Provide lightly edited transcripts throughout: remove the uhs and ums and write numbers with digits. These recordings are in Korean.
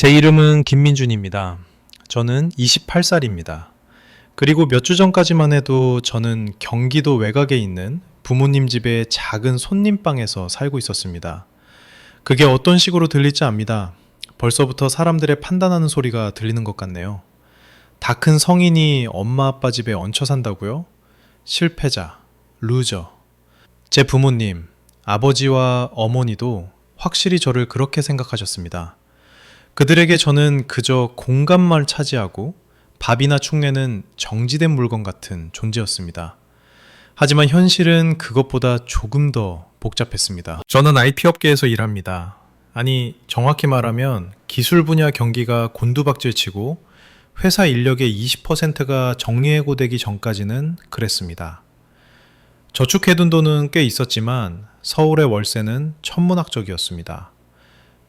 제 이름은 김민준입니다. 저는 28살입니다. 그리고 몇 주 전까지만 해도 저는 경기도 외곽에 있는 부모님 집의 작은 손님방에서 살고 있었습니다. 그게 어떤 식으로 들릴지 압니다. 벌써부터 사람들의 판단하는 소리가 들리는 것 같네요. 다 큰 성인이 엄마 아빠 집에 얹혀 산다고요? 실패자, 루저. 제 부모님, 아버지와 어머니도 확실히 저를 그렇게 생각하셨습니다. 그들에게 저는 그저 공간만 차지하고 밥이나 축내는 정지된 물건 같은 존재였습니다. 하지만 현실은 그것보다 조금 더 복잡했습니다. 저는 IP 업계에서 일합니다. 아니, 정확히 말하면 기술 분야 경기가 곤두박질치고 회사 인력의 20%가 정리해고되기 전까지는 그랬습니다. 저축해둔 돈은 꽤 있었지만 서울의 월세는 천문학적이었습니다.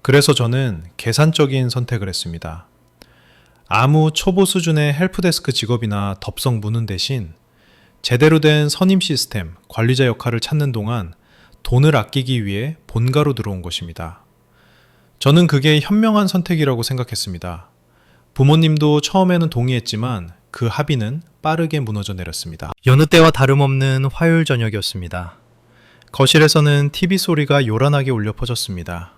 그래서 저는 계산적인 선택을 했습니다. 아무 초보 수준의 헬프데스크 직업이나 덥석 무는 대신 제대로 된 선임 시스템, 관리자 역할을 찾는 동안 돈을 아끼기 위해 본가로 들어온 것입니다. 저는 그게 현명한 선택이라고 생각했습니다. 부모님도 처음에는 동의했지만 그 합의는 빠르게 무너져 내렸습니다. 여느 때와 다름없는 화요일 저녁이었습니다. 거실에서는 TV 소리가 요란하게 울려 퍼졌습니다.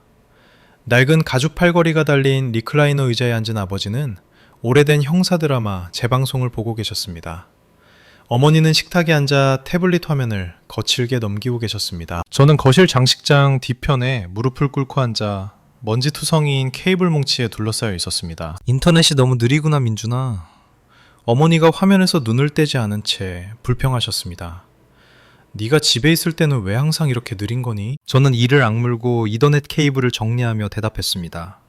낡은 가죽 팔걸이가 달린 리클라이너 의자에 앉은 아버지는 오래된 형사 드라마 재방송을 보고 계셨습니다. 어머니는 식탁에 앉아 태블릿 화면을 거칠게 넘기고 계셨습니다. 저는 거실 장식장 뒤편에 무릎을 꿇고 앉아 먼지투성이인 케이블 뭉치에 둘러싸여 있었습니다. 인터넷이 너무 느리구나, 민준아. 어머니가 화면에서 눈을 떼지 않은 채 불평하셨습니다. 네가 집에 있을 때는 왜 항상 이렇게 느린 거니? 저는 이를 악물고 이더넷 케이블을 정리하며 대답했습니다.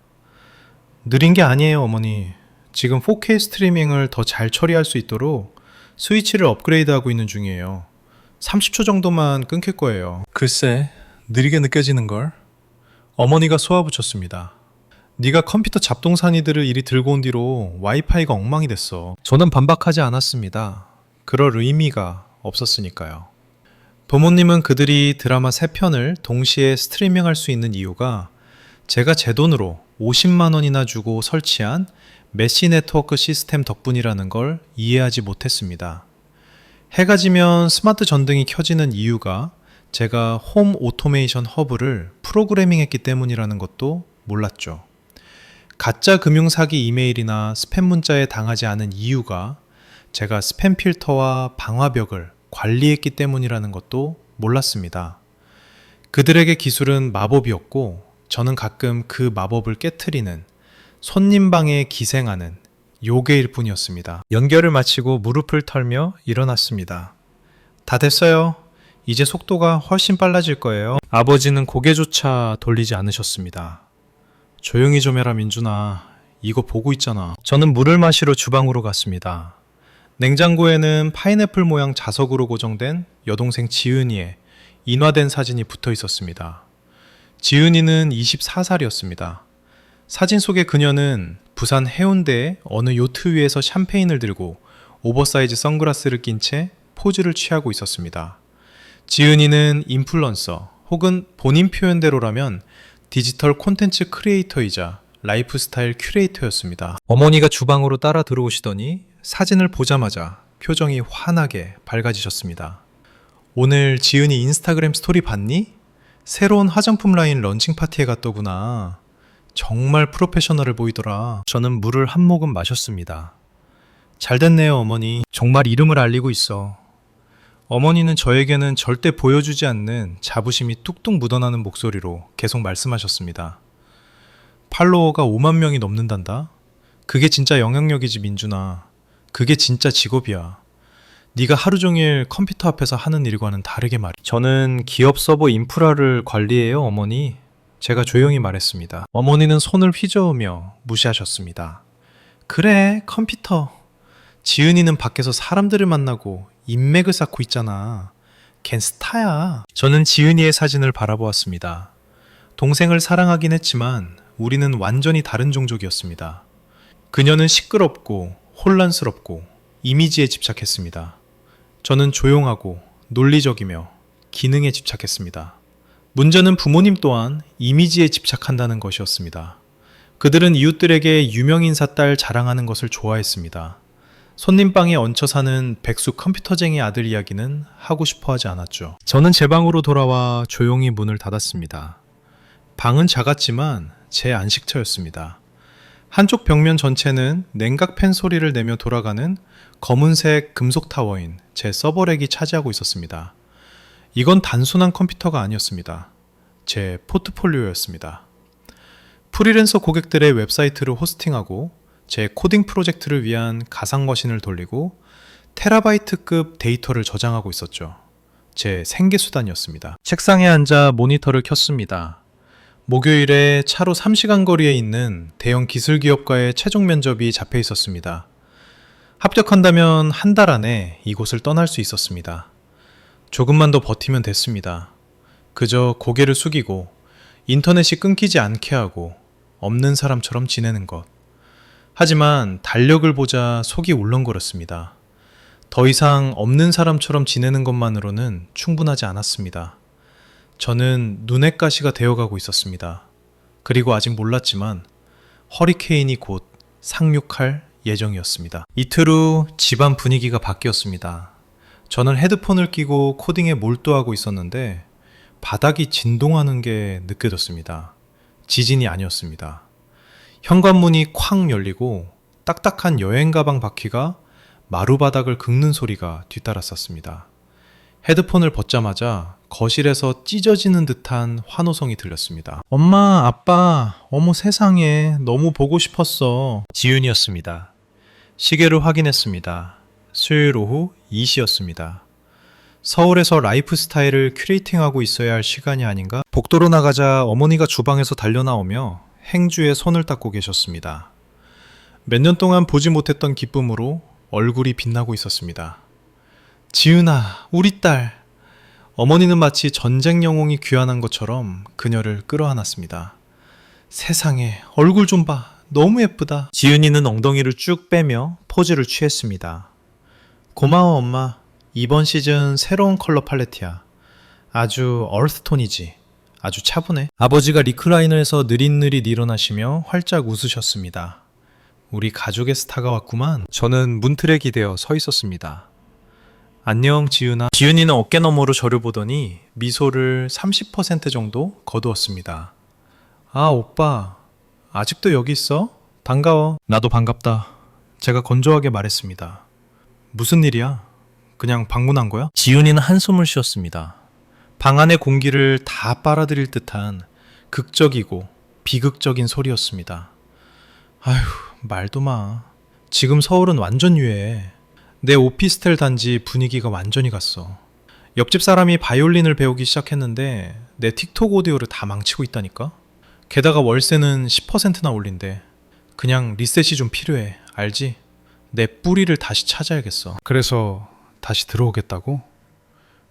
느린 게 아니에요, 어머니. 지금 4K 스트리밍을 더 잘 처리할 수 있도록 스위치를 업그레이드하고 있는 중이에요. 30초 정도만 끊길 거예요. 글쎄, 느리게 느껴지는걸? 어머니가 쏘아붙였습니다. 네가 컴퓨터 잡동사니들을 이리 들고 온 뒤로 와이파이가 엉망이 됐어. 저는 반박하지 않았습니다. 그럴 의미가 없었으니까요. 부모님은 그들이 드라마 3편을 동시에 스트리밍할 수 있는 이유가 제가 제 돈으로 50만 원이나 주고 설치한 메시 네트워크 시스템 덕분이라는 걸 이해하지 못했습니다. 해가 지면 스마트 전등이 켜지는 이유가 제가 홈 오토메이션 허브를 프로그래밍했기 때문이라는 것도 몰랐죠. 가짜 금융사기 이메일이나 스팸 문자에 당하지 않은 이유가 제가 스팸 필터와 방화벽을 관리했기 때문이라는 것도 몰랐습니다. 그들에게 기술은 마법이었고 저는 가끔 그 마법을 깨트리는 손님방에 기생하는 요괴일 뿐이었습니다. 연결을 마치고 무릎을 털며 일어났습니다. 다 됐어요. 이제 속도가 훨씬 빨라질 거예요. 아버지는 고개조차 돌리지 않으셨습니다. 조용히 좀 해라, 민준아. 이거 보고 있잖아. 저는 물을 마시러 주방으로 갔습니다. 냉장고에는 파인애플 모양 자석으로 고정된 여동생 지은이의 인화된 사진이 붙어 있었습니다. 지은이는 24살이었습니다. 사진 속의 그녀는 부산 해운대의 어느 요트 위에서 샴페인을 들고 오버사이즈 선글라스를 낀 채 포즈를 취하고 있었습니다. 지은이는 인플루언서 혹은 본인 표현대로라면 디지털 콘텐츠 크리에이터이자 라이프스타일 큐레이터였습니다. 어머니가 주방으로 따라 들어오시더니 사진을 보자마자 표정이 환하게 밝아지셨습니다. 오늘 지은이 인스타그램 스토리 봤니? 새로운 화장품 라인 런칭 파티에 갔더구나. 정말 프로페셔널해 보이더라. 저는 물을 한 모금 마셨습니다. 잘 됐네요, 어머니. 정말 이름을 알리고 있어. 어머니는 저에게는 절대 보여주지 않는 자부심이 뚝뚝 묻어나는 목소리로 계속 말씀하셨습니다. 팔로워가 5만 명이 넘는단다? 그게 진짜 영향력이지, 민준아. 그게 진짜 직업이야. 네가 하루 종일 컴퓨터 앞에서 하는 일과는 다르게 말이야. 저는 기업 서버 인프라를 관리해요, 어머니. 제가 조용히 말했습니다. 어머니는 손을 휘저으며 무시하셨습니다. 그래, 컴퓨터. 지은이는 밖에서 사람들을 만나고 인맥을 쌓고 있잖아. 걘 스타야. 저는 지은이의 사진을 바라보았습니다. 동생을 사랑하긴 했지만 우리는 완전히 다른 종족이었습니다. 그녀는 시끄럽고 혼란스럽고 이미지에 집착했습니다. 저는 조용하고 논리적이며 기능에 집착했습니다. 문제는 부모님 또한 이미지에 집착한다는 것이었습니다. 그들은 이웃들에게 유명인사 딸 자랑하는 것을 좋아했습니다. 손님방에 얹혀 사는 백수 컴퓨터쟁이 아들 이야기는 하고 싶어 하지 않았죠. 저는 제 방으로 돌아와 조용히 문을 닫았습니다. 방은 작았지만 제 안식처였습니다. 한쪽 벽면 전체는 냉각 팬 소리를 내며 돌아가는 검은색 금속 타워인 제 서버렉이 차지하고 있었습니다. 이건 단순한 컴퓨터가 아니었습니다. 제 포트폴리오였습니다. 프리랜서 고객들의 웹사이트를 호스팅하고 제 코딩 프로젝트를 위한 가상 머신을 돌리고 테라바이트급 데이터를 저장하고 있었죠. 제 생계수단이었습니다. 책상에 앉아 모니터를 켰습니다. 목요일에 차로 3시간 거리에 있는 대형 기술기업과의 최종 면접이 잡혀 있었습니다. 합격한다면 한 달 안에 이곳을 떠날 수 있었습니다. 조금만 더 버티면 됐습니다. 그저 고개를 숙이고 인터넷이 끊기지 않게 하고 없는 사람처럼 지내는 것. 하지만 달력을 보자 속이 울렁거렸습니다. 더 이상 없는 사람처럼 지내는 것만으로는 충분하지 않았습니다. 저는 눈의 가시가 되어가고 있었습니다. 그리고 아직 몰랐지만 허리케인이 곧 상륙할 예정이었습니다. 이틀 후 집안 분위기가 바뀌었습니다. 저는 헤드폰을 끼고 코딩에 몰두하고 있었는데 바닥이 진동하는 게 느껴졌습니다. 지진이 아니었습니다. 현관문이 쾅 열리고 딱딱한 여행 가방 바퀴가 마루바닥을 긁는 소리가 뒤따랐었습니다. 헤드폰을 벗자마자 거실에서 찢어지는 듯한 환호성이 들렸습니다. 엄마, 아빠, 어머 세상에 너무 보고 싶었어. 지윤이었습니다. 시계를 확인했습니다. 수요일 오후 2시였습니다. 서울에서 라이프 스타일을 큐레이팅하고 있어야 할 시간이 아닌가? 복도로 나가자 어머니가 주방에서 달려나오며 행주에 손을 닦고 계셨습니다. 몇 년 동안 보지 못했던 기쁨으로 얼굴이 빛나고 있었습니다. 지은아, 우리 딸. 어머니는 마치 전쟁 영웅이 귀환한 것처럼 그녀를 끌어안았습니다. 세상에, 얼굴 좀 봐. 너무 예쁘다. 지은이는 엉덩이를 쭉 빼며 포즈를 취했습니다. 고마워 엄마. 이번 시즌 새로운 컬러 팔레트야. 아주 얼스톤이지. 아주 차분해. 아버지가 리클라이너에서 느릿느릿 일어나시며 활짝 웃으셨습니다. 우리 가족의 스타가 왔구만. 저는 문틀에 기대어 서 있었습니다. 안녕 지은아. 지은이는 어깨너머로 저를 보더니 미소를 30% 정도 거두었습니다. 아 오빠 아직도 여기 있어? 반가워. 나도 반갑다. 제가 건조하게 말했습니다. 무슨 일이야? 그냥 방문한 거야? 지은이는 한숨을 쉬었습니다. 방 안의 공기를 다 빨아들일 듯한 극적이고 비극적인 소리였습니다. 아휴, 말도 마. 지금 서울은 완전 유해해. 내 오피스텔 단지 분위기가 완전히 갔어. 옆집 사람이 바이올린을 배우기 시작했는데 내 틱톡 오디오를 다 망치고 있다니까? 게다가 월세는 10%나 올린대. 그냥 리셋이 좀 필요해. 알지? 내 뿌리를 다시 찾아야겠어. 그래서 다시 들어오겠다고?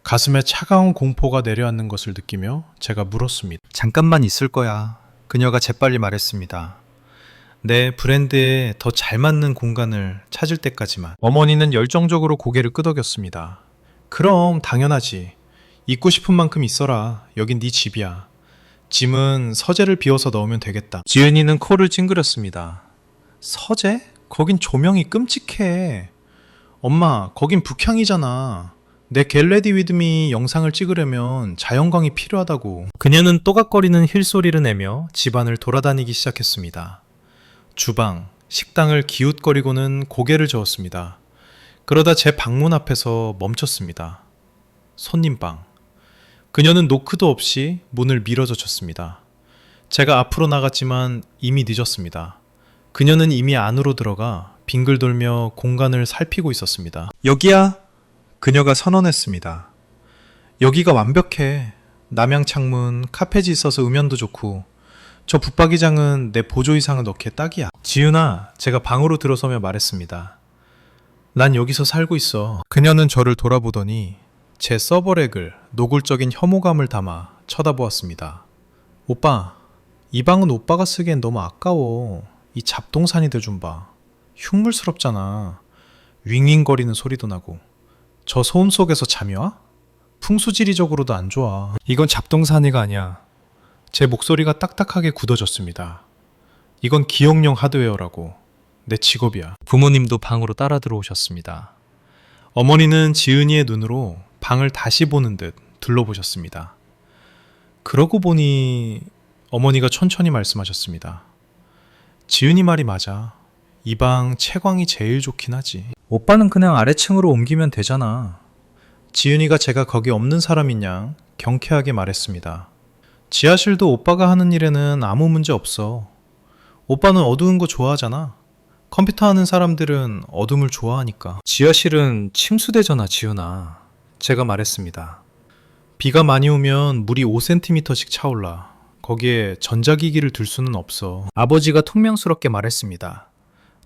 가슴에 차가운 공포가 내려앉는 것을 느끼며 제가 물었습니다. 잠깐만 있을 거야. 그녀가 재빨리 말했습니다. 내 브랜드에 더 잘 맞는 공간을 찾을 때까지만. 어머니는 열정적으로 고개를 끄덕였습니다. 그럼 당연하지. 있고 싶은 만큼 있어라. 여긴 네 집이야. 짐은 서재를 비워서 넣으면 되겠다. 지은이는 코를 찡그렸습니다. 서재? 거긴 조명이 끔찍해. 엄마, 거긴 북향이잖아. 내 겟레디 위드미 영상을 찍으려면 자연광이 필요하다고. 그녀는 또각거리는 힐소리를 내며 집안을 돌아다니기 시작했습니다. 주방, 식당을 기웃거리고는 고개를 저었습니다. 그러다 제 방문 앞에서 멈췄습니다. 손님방. 그녀는 노크도 없이 문을 밀어젖혔습니다. 제가 앞으로 나갔지만 이미 늦었습니다. 그녀는 이미 안으로 들어가 빙글 돌며 공간을 살피고 있었습니다. 여기야. 그녀가 선언했습니다. 여기가 완벽해. 남향 창문, 카펫이 있어서 음연도 좋고 저 붙박이장은 내 보조의상을 넣기에 딱이야. 지은아, 제가 방으로 들어서며 말했습니다. 난 여기서 살고 있어. 그녀는 저를 돌아보더니 제 서버렉을 노골적인 혐오감을 담아 쳐다보았습니다. 오빠, 이 방은 오빠가 쓰기엔 너무 아까워. 이 잡동사니들 좀 봐. 흉물스럽잖아. 윙윙거리는 소리도 나고. 저 소음 속에서 잠이 와? 풍수지리적으로도 안 좋아. 이건 잡동사니가 아니야. 제 목소리가 딱딱하게 굳어졌습니다. 이건 기억용 하드웨어라고. 내 직업이야. 부모님도 방으로 따라 들어오셨습니다. 어머니는 지은이의 눈으로 방을 다시 보는 듯 둘러보셨습니다. 그러고 보니 어머니가 천천히 말씀하셨습니다. 지은이 말이 맞아. 이 방 채광이 제일 좋긴 하지. 오빠는 그냥 아래층으로 옮기면 되잖아. 지은이가 제가 거기 없는 사람인 양 경쾌하게 말했습니다. 지하실도 오빠가 하는 일에는 아무 문제 없어. 오빠는 어두운 거 좋아하잖아. 컴퓨터 하는 사람들은 어둠을 좋아하니까. 지하실은 침수대잖아, 지은아. 제가 말했습니다. 비가 많이 오면 물이 5cm씩 차올라. 거기에 전자기기를 둘 수는 없어. 아버지가 퉁명스럽게 말했습니다.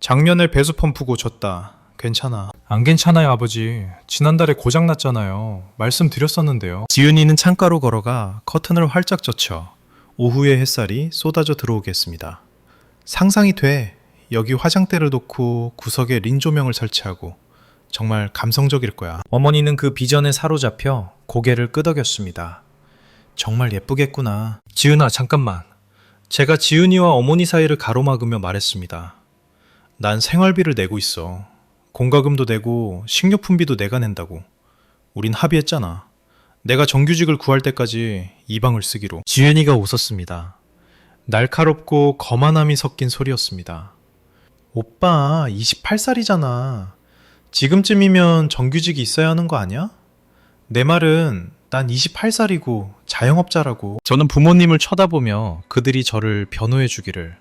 작년에 배수 펌프 고쳤다. 괜찮아. 안 괜찮아요, 아버지. 지난달에 고장났잖아요. 말씀드렸었는데요. 지은이는 창가로 걸어가 커튼을 활짝 젖혀 오후의 햇살이 쏟아져 들어오겠습니다. 상상이 돼. 여기 화장대를 놓고 구석에 린 조명을 설치하고. 정말 감성적일 거야. 어머니는 그 비전에 사로잡혀 고개를 끄덕였습니다. 정말 예쁘겠구나. 지은아, 잠깐만. 제가 지은이와 어머니 사이를 가로막으며 말했습니다. 난 생활비를 내고 있어. 공과금도 내고 식료품비도 내가 낸다고. 우린 합의했잖아. 내가 정규직을 구할 때까지 이 방을 쓰기로. 지은이가 웃었습니다. 날카롭고 거만함이 섞인 소리였습니다. 오빠 28살이잖아. 지금쯤이면 정규직이 있어야 하는 거 아니야? 내 말은 난 28살이고 자영업자라고. 저는 부모님을 쳐다보며 그들이 저를 변호해 주기를.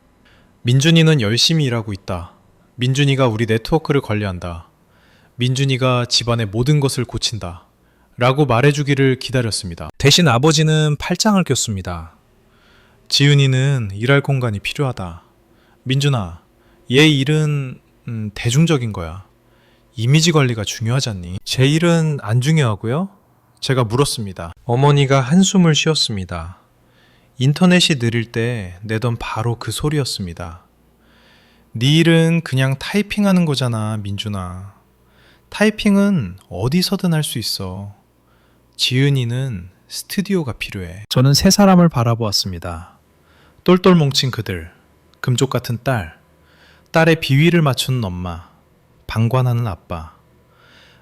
민준이는 열심히 일하고 있다. 민준이가 우리 네트워크를 관리한다. 민준이가 집안의 모든 것을 고친다. 라고 말해주기를 기다렸습니다. 대신 아버지는 팔짱을 꼈습니다. 지은이는 일할 공간이 필요하다. 민준아, 얘 일은 대중적인 거야. 이미지 관리가 중요하잖니. 제 일은 안 중요하고요. 제가 물었습니다. 어머니가 한숨을 쉬었습니다. 인터넷이 느릴 때 내던 바로 그 소리였습니다. 네 일은 그냥 타이핑하는 거잖아, 민준아. 타이핑은 어디서든 할 수 있어. 지은이는 스튜디오가 필요해. 저는 세 사람을 바라보았습니다. 똘똘 뭉친 그들, 금쪽 같은 딸, 딸의 비위를 맞추는 엄마, 방관하는 아빠.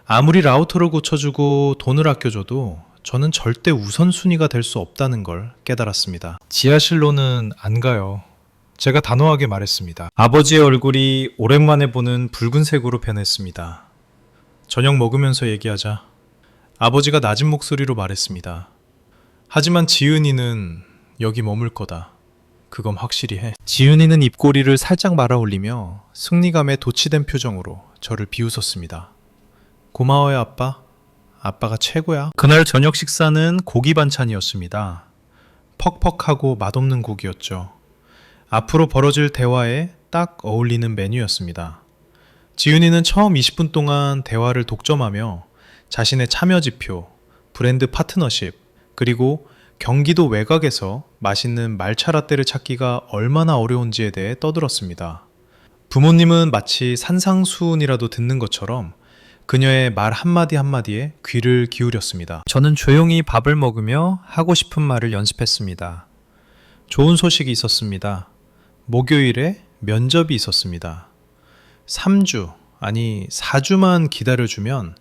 아무리 라우터를 고쳐주고 돈을 아껴줘도 저는 절대 우선순위가 될 수 없다는 걸 깨달았습니다. 지하실로는 안 가요. 제가 단호하게 말했습니다. 아버지의 얼굴이 오랜만에 보는 붉은색으로 변했습니다. 저녁 먹으면서 얘기하자. 아버지가 낮은 목소리로 말했습니다. 하지만 지은이는 여기 머물 거다. 그건 확실히 해. 지은이는 입꼬리를 살짝 말아 올리며 승리감에 도취된 표정으로 저를 비웃었습니다. 고마워요, 아빠. 아빠가 최고야. 그날 저녁 식사는 고기 반찬이었습니다. 퍽퍽하고 맛없는 고기였죠. 앞으로 벌어질 대화에 딱 어울리는 메뉴였습니다. 지은이는 처음 20분 동안 대화를 독점하며 자신의 참여지표, 브랜드 파트너십, 그리고 경기도 외곽에서 맛있는 말차 라떼를 찾기가 얼마나 어려운지에 대해 떠들었습니다. 부모님은 마치 산상수훈이라도 듣는 것처럼 그녀의 말 한마디 한마디에 귀를 기울였습니다. 저는 조용히 밥을 먹으며 하고 싶은 말을 연습했습니다. 좋은 소식이 있었습니다. 목요일에 면접이 있었습니다. 3주, 아니 4주만 기다려주면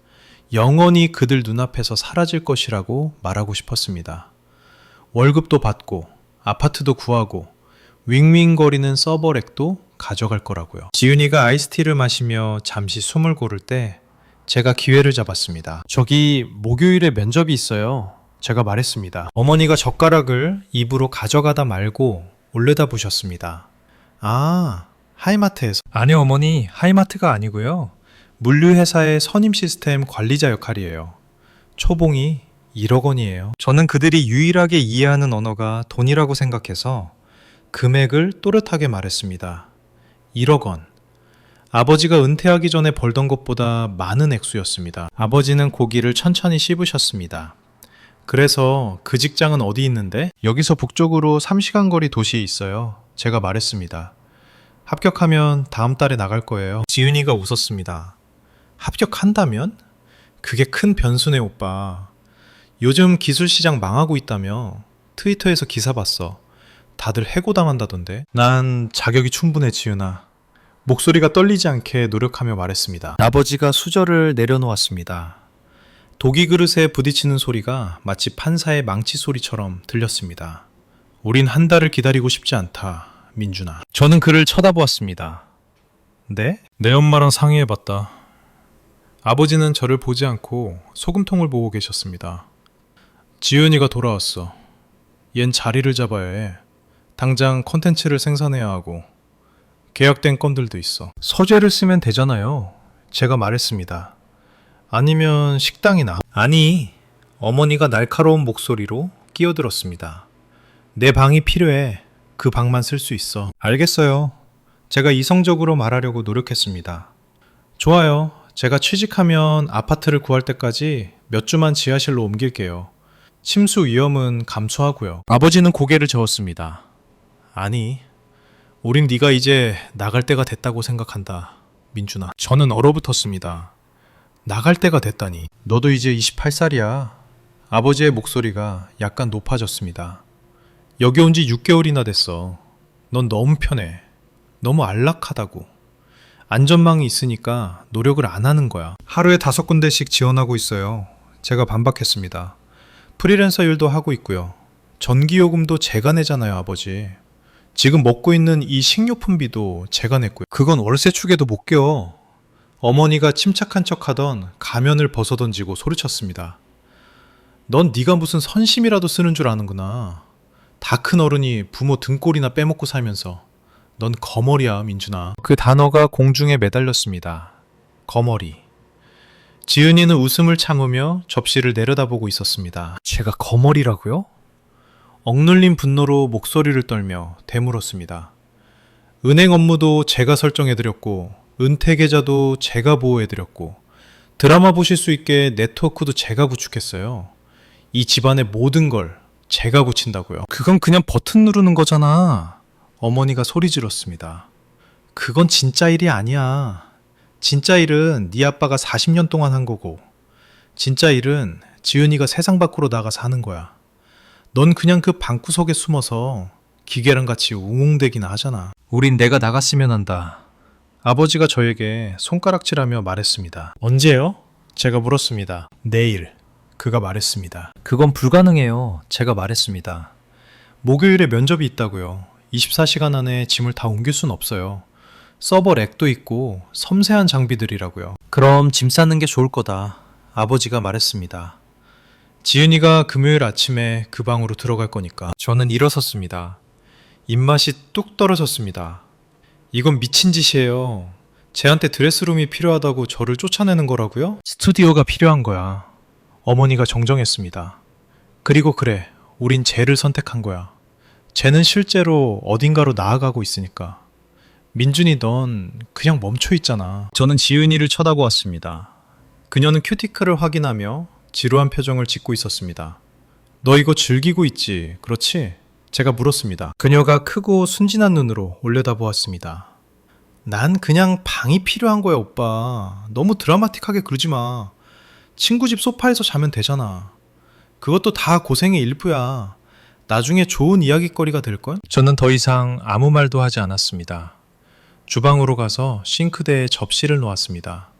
영원히 그들 눈앞에서 사라질 것이라고 말하고 싶었습니다. 월급도 받고 아파트도 구하고 윙윙거리는 서버렉도 가져갈 거라고요. 지은이가 아이스티를 마시며 잠시 숨을 고를 때 제가 기회를 잡았습니다. 저기 목요일에 면접이 있어요. 제가 말했습니다. 어머니가 젓가락을 입으로 가져가다 말고 올려다 보셨습니다. 아, 하이마트에서. 아니 어머니, 하이마트가 아니고요. 물류회사의 선임 시스템 관리자 역할이에요. 초봉이 1억 원이에요. 저는 그들이 유일하게 이해하는 언어가 돈이라고 생각해서 금액을 또렷하게 말했습니다. 1억 원. 아버지가 은퇴하기 전에 벌던 것보다 많은 액수였습니다. 아버지는 고기를 천천히 씹으셨습니다. 그래서 그 직장은 어디 있는데? 여기서 북쪽으로 3시간 거리 도시에 있어요. 제가 말했습니다. 합격하면 다음 달에 나갈 거예요. 지은이가 웃었습니다. 합격한다면? 그게 큰 변수네, 오빠. 요즘 기술 시장 망하고 있다며. 트위터에서 기사 봤어. 다들 해고당한다던데. 난 자격이 충분해, 지은아. 목소리가 떨리지 않게 노력하며 말했습니다. 아버지가 수저를 내려놓았습니다. 독이 그릇에 부딪히는 소리가 마치 판사의 망치 소리처럼 들렸습니다. 우린 한 달을 기다리고 싶지 않다, 민준아. 저는 그를 쳐다보았습니다. 네? 내 엄마랑 상의해봤다. 아버지는 저를 보지 않고 소금통을 보고 계셨습니다. 지은이가 돌아왔어. 얜 자리를 잡아야 해. 당장 컨텐츠를 생산해야 하고 계약된 건들도 있어. 서재를 쓰면 되잖아요. 제가 말했습니다. 아니면 식당이나. 아니, 어머니가 날카로운 목소리로 끼어들었습니다. 내 방이 필요해. 그 방만 쓸 수 있어. 알겠어요. 제가 이성적으로 말하려고 노력했습니다. 좋아요. 제가 취직하면 아파트를 구할 때까지 몇 주만 지하실로 옮길게요. 침수 위험은 감수하고요. 아버지는 고개를 저었습니다. 아니, 우린 네가 이제 나갈 때가 됐다고 생각한다, 민준아. 저는 얼어붙었습니다. 나갈 때가 됐다니. 너도 이제 28살이야. 아버지의 목소리가 약간 높아졌습니다. 여기 온 지 6개월이나 됐어. 넌 너무 편해. 너무 안락하다고. 안전망이 있으니까 노력을 안 하는 거야. 하루에 5군데씩 지원하고 있어요. 제가 반박했습니다. 프리랜서 일도 하고 있고요. 전기요금도 제가 내잖아요, 아버지. 지금 먹고 있는 이 식료품비도 제가 냈고요. 그건 월세 축에도 못 껴. 어머니가 침착한 척하던 가면을 벗어던지고 소리쳤습니다. 넌 네가 무슨 선심이라도 쓰는 줄 아는구나. 다 큰 어른이 부모 등골이나 빼먹고 살면서. 넌 거머리야, 민준아. 그 단어가 공중에 매달렸습니다. 거머리. 지은이는 웃음을 참으며 접시를 내려다보고 있었습니다. 제가 거머리라고요? 억눌린 분노로 목소리를 떨며 되물었습니다. 은행 업무도 제가 설정해드렸고 은퇴 계좌도 제가 보호해드렸고 드라마 보실 수 있게 네트워크도 제가 구축했어요. 이 집안의 모든 걸 제가 고친다고요. 그건 그냥 버튼 누르는 거잖아. 어머니가 소리 질렀습니다. 그건 진짜 일이 아니야. 진짜 일은 네 아빠가 40년 동안 한 거고 진짜 일은 지은이가 세상 밖으로 나가서 하는 거야. 넌 그냥 그 방구석에 숨어서 기계랑 같이 웅웅대기나 하잖아. 우린 내가 나갔으면 한다. 아버지가 저에게 손가락질하며 말했습니다. 언제요? 제가 물었습니다. 내일. 그가 말했습니다. 그건 불가능해요. 제가 말했습니다. 목요일에 면접이 있다고요. 24시간 안에 짐을 다 옮길 순 없어요. 서버 렉도 있고 섬세한 장비들이라고요. 그럼 짐 싸는 게 좋을 거다. 아버지가 말했습니다. 지은이가 금요일 아침에 그 방으로 들어갈 거니까. 저는 일어섰습니다. 입맛이 뚝 떨어졌습니다. 이건 미친 짓이에요. 쟤한테 드레스룸이 필요하다고 저를 쫓아내는 거라고요? 스튜디오가 필요한 거야. 어머니가 정정했습니다. 그리고 그래, 우린 쟤를 선택한 거야. 쟤는 실제로 어딘가로 나아가고 있으니까. 민준이 넌 그냥 멈춰 있잖아. 저는 지은이를 쳐다보았습니다. 그녀는 큐티클을 확인하며 지루한 표정을 짓고 있었습니다. 너 이거 즐기고 있지, 그렇지? 제가 물었습니다. 그녀가 크고 순진한 눈으로 올려다보았습니다. 난 그냥 방이 필요한 거야, 오빠. 너무 드라마틱하게 그러지 마. 친구 집 소파에서 자면 되잖아. 그것도 다 고생의 일부야. 나중에 좋은 이야기거리가 될걸? 저는 더 이상 아무 말도 하지 않았습니다. 주방으로 가서 싱크대에 접시를 놓았습니다.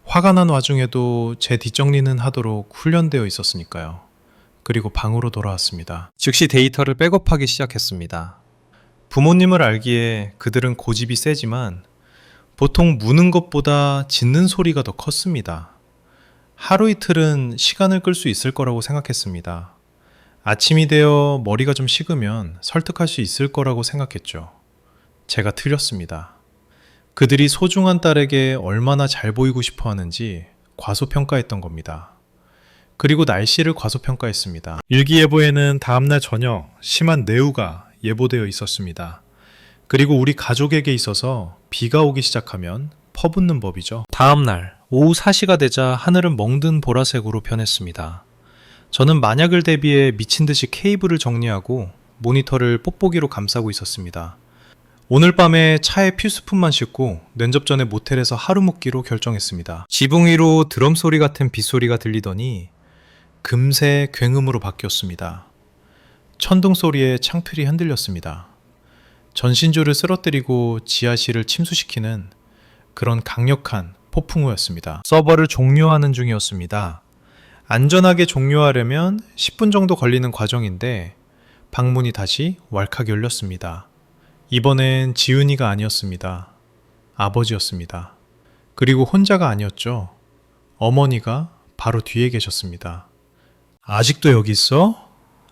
화가 난 와중에도 제 뒷정리는 하도록 훈련되어 있었으니까요. 그리고 방으로 돌아왔습니다. 즉시 데이터를 백업하기 시작했습니다. 부모님을 알기에 그들은 고집이 세지만 보통 무는 것보다 짖는 소리가 더 컸습니다. 하루 이틀은 시간을 끌 수 있을 거라고 생각했습니다. 아침이 되어 머리가 좀 식으면 설득할 수 있을 거라고 생각했죠. 제가 틀렸습니다. 그들이 소중한 딸에게 얼마나 잘 보이고 싶어 하는지 과소평가했던 겁니다. 그리고 날씨를 과소평가했습니다. 일기예보에는 다음날 저녁 심한 내우가 예보되어 있었습니다. 그리고 우리 가족에게 있어서 비가 오기 시작하면 퍼붓는 법이죠. 다음날 오후 4시가 되자 하늘은 멍든 보라색으로 변했습니다. 저는 만약을 대비해 미친 듯이 케이블을 정리하고 모니터를 뽁뽁이로 감싸고 있었습니다. 오늘 밤에 차에 필수품만 싣고 면접 전에 모텔에서 하루 묵기로 결정했습니다. 지붕 위로 드럼 소리 같은 빗소리가 들리더니 금세 굉음으로 바뀌었습니다. 천둥 소리에 창틀이 흔들렸습니다. 전신주를 쓰러뜨리고 지하실을 침수시키는 그런 강력한 폭풍우였습니다. 서버를 종료하는 중이었습니다. 안전하게 종료하려면 10분 정도 걸리는 과정인데 방문이 다시 왈칵 열렸습니다. 이번엔 지은이가 아니었습니다. 아버지였습니다. 그리고 혼자가 아니었죠. 어머니가 바로 뒤에 계셨습니다. 아직도 여기 있어?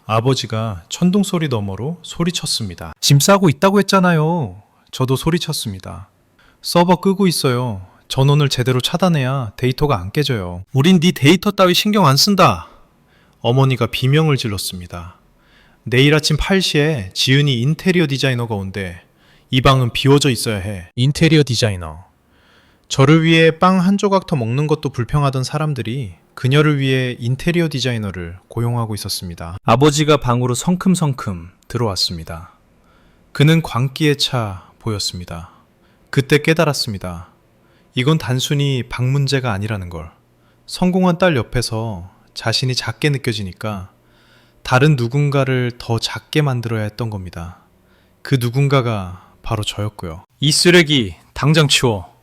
아버지가 천둥 소리 너머로 소리쳤습니다. 짐 싸고 있다고 했잖아요. 저도 소리쳤습니다. 서버 끄고 있어요. 전원을 제대로 차단해야 데이터가 안 깨져요. 우린 네 데이터 따위 신경 안 쓴다. 어머니가 비명을 질렀습니다. 내일 아침 8시에 지은이 인테리어 디자이너가 온대. 이 방은 비워져 있어야 해. 인테리어 디자이너. 저를 위해 빵 한 조각 더 먹는 것도 불평하던 사람들이 그녀를 위해 인테리어 디자이너를 고용하고 있었습니다. 아버지가 방으로 성큼성큼 들어왔습니다. 그는 광기에 차 보였습니다. 그때 깨달았습니다. 이건 단순히 방 문제가 아니라는 걸. 성공한 딸 옆에서 자신이 작게 느껴지니까 다른 누군가를 더 작게 만들어야 했던 겁니다. 그 누군가가 바로 저였고요. 이 쓰레기 당장 치워.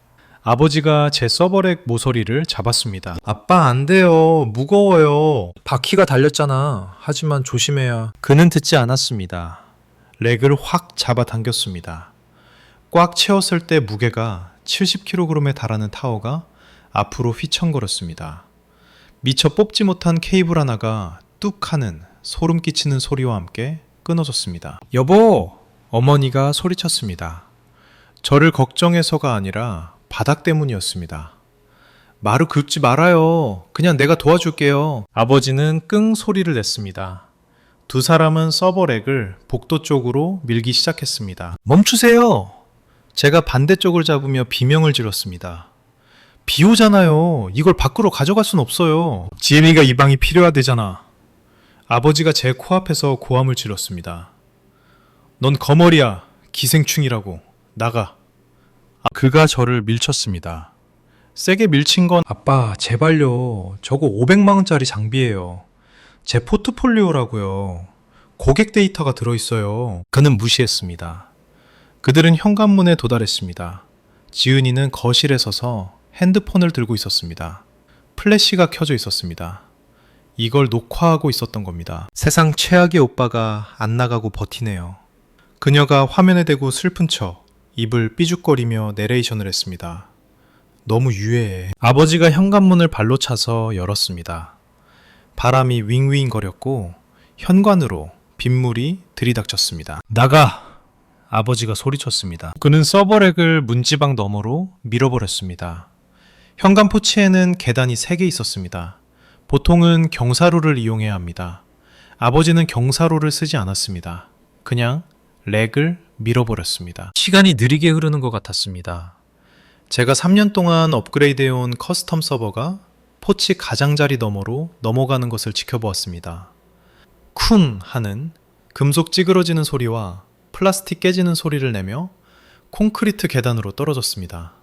아버지가 제 서버렉 모서리를 잡았습니다. 아빠 안 돼요. 무거워요. 바퀴가 달렸잖아. 하지만 조심해야. 그는 듣지 않았습니다. 렉을 확 잡아당겼습니다. 꽉 채웠을 때 무게가 70kg에 달하는 타워가 앞으로 휘청거렸습니다. 미처 뽑지 못한 케이블 하나가 뚝 하는 소름 끼치는 소리와 함께 끊어졌습니다. 여보! 어머니가 소리쳤습니다. 저를 걱정해서가 아니라 바닥 때문이었습니다. 말을 긁지 말아요. 그냥 내가 도와줄게요. 아버지는 끙 소리를 냈습니다. 두 사람은 서버렉을 복도 쪽으로 밀기 시작했습니다. 멈추세요! 제가 반대쪽을 잡으며 비명을 질렀습니다. 비 오잖아요. 이걸 밖으로 가져갈 순 없어요. 지혜미가 이 방이 필요하대잖아. 아버지가 제 코앞에서 고함을 질렀습니다. 넌 거머리야. 기생충이라고. 나가. 그가 저를 밀쳤습니다. 세게 밀친 건 아빠 제발요. 저거 500만 원짜리 장비예요. 제 포트폴리오라고요. 고객 데이터가 들어있어요. 그는 무시했습니다. 그들은 현관문에 도달했습니다. 지은이는 거실에 서서 핸드폰을 들고 있었습니다. 플래시가 켜져 있었습니다. 이걸 녹화하고 있었던 겁니다. 세상 최악의 오빠가 안 나가고 버티네요. 그녀가 화면에 대고 슬픈 척 입을 삐죽거리며 내레이션을 했습니다. 너무 유해해. 아버지가 현관문을 발로 차서 열었습니다. 바람이 윙윙거렸고 현관으로 빗물이 들이닥쳤습니다. 나가! 아버지가 소리쳤습니다. 그는 서버렉을 문지방 너머로 밀어버렸습니다. 현관 포치에는 계단이 3개 있었습니다. 보통은 경사로를 이용해야 합니다. 아버지는 경사로를 쓰지 않았습니다. 그냥 렉을 밀어버렸습니다. 시간이 느리게 흐르는 것 같았습니다. 제가 3년 동안 업그레이드해온 커스텀 서버가 포치 가장자리 너머로 넘어가는 것을 지켜보았습니다. 쿵 하는 금속 찌그러지는 소리와 플라스틱 깨지는 소리를 내며 콘크리트 계단으로 떨어졌습니다.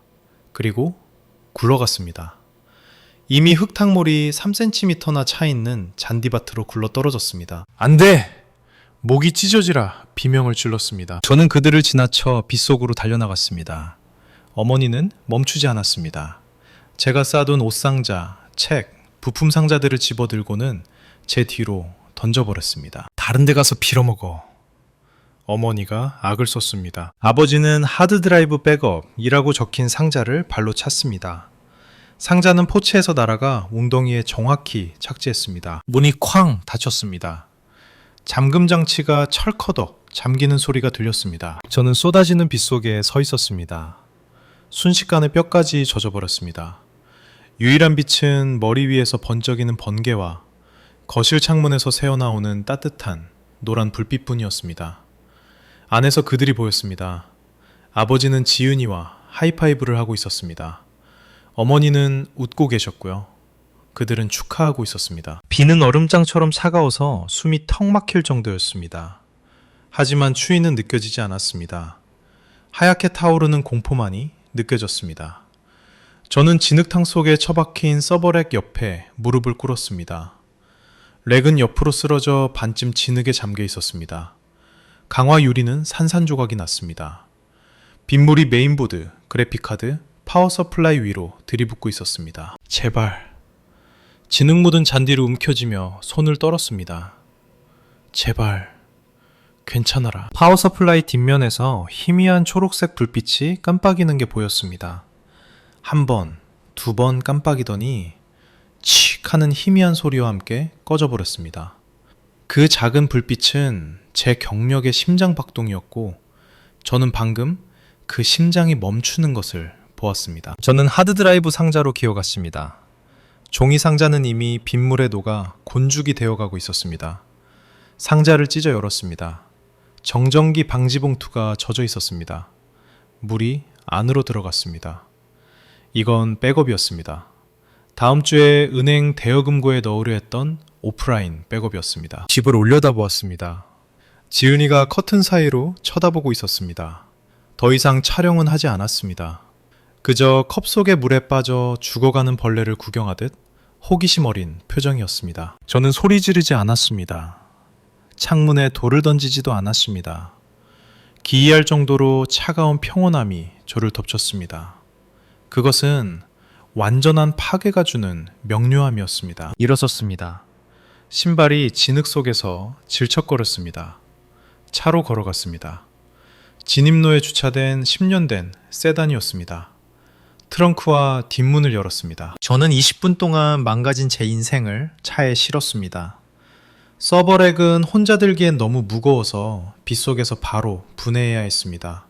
그리고 굴러갔습니다. 이미 흙탕물이 3cm나 차 있는 잔디밭으로 굴러 떨어졌습니다. 안 돼! 목이 찢어지라 비명을 질렀습니다. 저는 그들을 지나쳐 빗속으로 달려나갔습니다. 어머니는 멈추지 않았습니다. 제가 싸둔 옷상자, 책, 부품 상자들을 집어들고는 제 뒤로 던져버렸습니다. 다른 데 가서 빌어먹어. 어머니가 악을 썼습니다. 아버지는 하드드라이브 백업이라고 적힌 상자를 발로 찼습니다. 상자는 포치에서 날아가 웅덩이에 정확히 착지했습니다. 문이 쾅 닫혔습니다. 잠금 장치가 철커덕 잠기는 소리가 들렸습니다. 저는 쏟아지는 빗속에 서 있었습니다. 순식간에 뼈까지 젖어버렸습니다. 유일한 빛은 머리 위에서 번쩍이는 번개와 거실 창문에서 새어나오는 따뜻한 노란 불빛뿐이었습니다. 안에서 그들이 보였습니다. 아버지는 지은이와 하이파이브를 하고 있었습니다. 어머니는 웃고 계셨고요. 그들은 축하하고 있었습니다. 비는 얼음장처럼 차가워서 숨이 턱 막힐 정도였습니다. 하지만 추위는 느껴지지 않았습니다. 하얗게 타오르는 공포만이 느껴졌습니다. 저는 진흙탕 속에 처박힌 서버렉 옆에 무릎을 꿇었습니다. 렉은 옆으로 쓰러져 반쯤 진흙에 잠겨 있었습니다. 강화 유리는 산산조각이 났습니다. 빗물이 메인보드, 그래픽카드, 파워 서플라이 위로 들이붓고 있었습니다. 제발. 진흙 묻은 잔디로 움켜쥐며 손을 떨었습니다. 제발. 괜찮아라. 파워 서플라이 뒷면에서 희미한 초록색 불빛이 깜빡이는 게 보였습니다. 한 번, 두 번 깜빡이더니 칙 하는 희미한 소리와 함께 꺼져버렸습니다. 그 작은 불빛은 제 경력의 심장박동이었고 저는 방금 그 심장이 멈추는 것을 보았습니다. 저는 하드드라이브 상자로 기어갔습니다. 종이 상자는 이미 빗물에 녹아 곤죽이 되어가고 있었습니다. 상자를 찢어 열었습니다. 정전기 방지 봉투가 젖어 있었습니다. 물이 안으로 들어갔습니다. 이건 백업이었습니다. 다음 주에 은행 대여금고에 넣으려 했던 오프라인 백업이었습니다. 집을 올려다보았습니다. 지은이가 커튼 사이로 쳐다보고 있었습니다. 더 이상 촬영은 하지 않았습니다. 그저 컵 속의 물에 빠져 죽어가는 벌레를 구경하듯 호기심 어린 표정이었습니다. 저는 소리 지르지 않았습니다. 창문에 돌을 던지지도 않았습니다. 기이할 정도로 차가운 평온함이 저를 덮쳤습니다. 그것은 완전한 파괴가 주는 명료함이었습니다. 일어섰습니다. 신발이 진흙 속에서 질척거렸습니다. 차로 걸어갔습니다. 진입로에 주차된 10년 된 세단이었습니다. 트렁크와 뒷문을 열었습니다. 저는 20분 동안 망가진 제 인생을 차에 실었습니다. 서버렉은 혼자 들기엔 너무 무거워서 빗속에서 바로 분해해야 했습니다.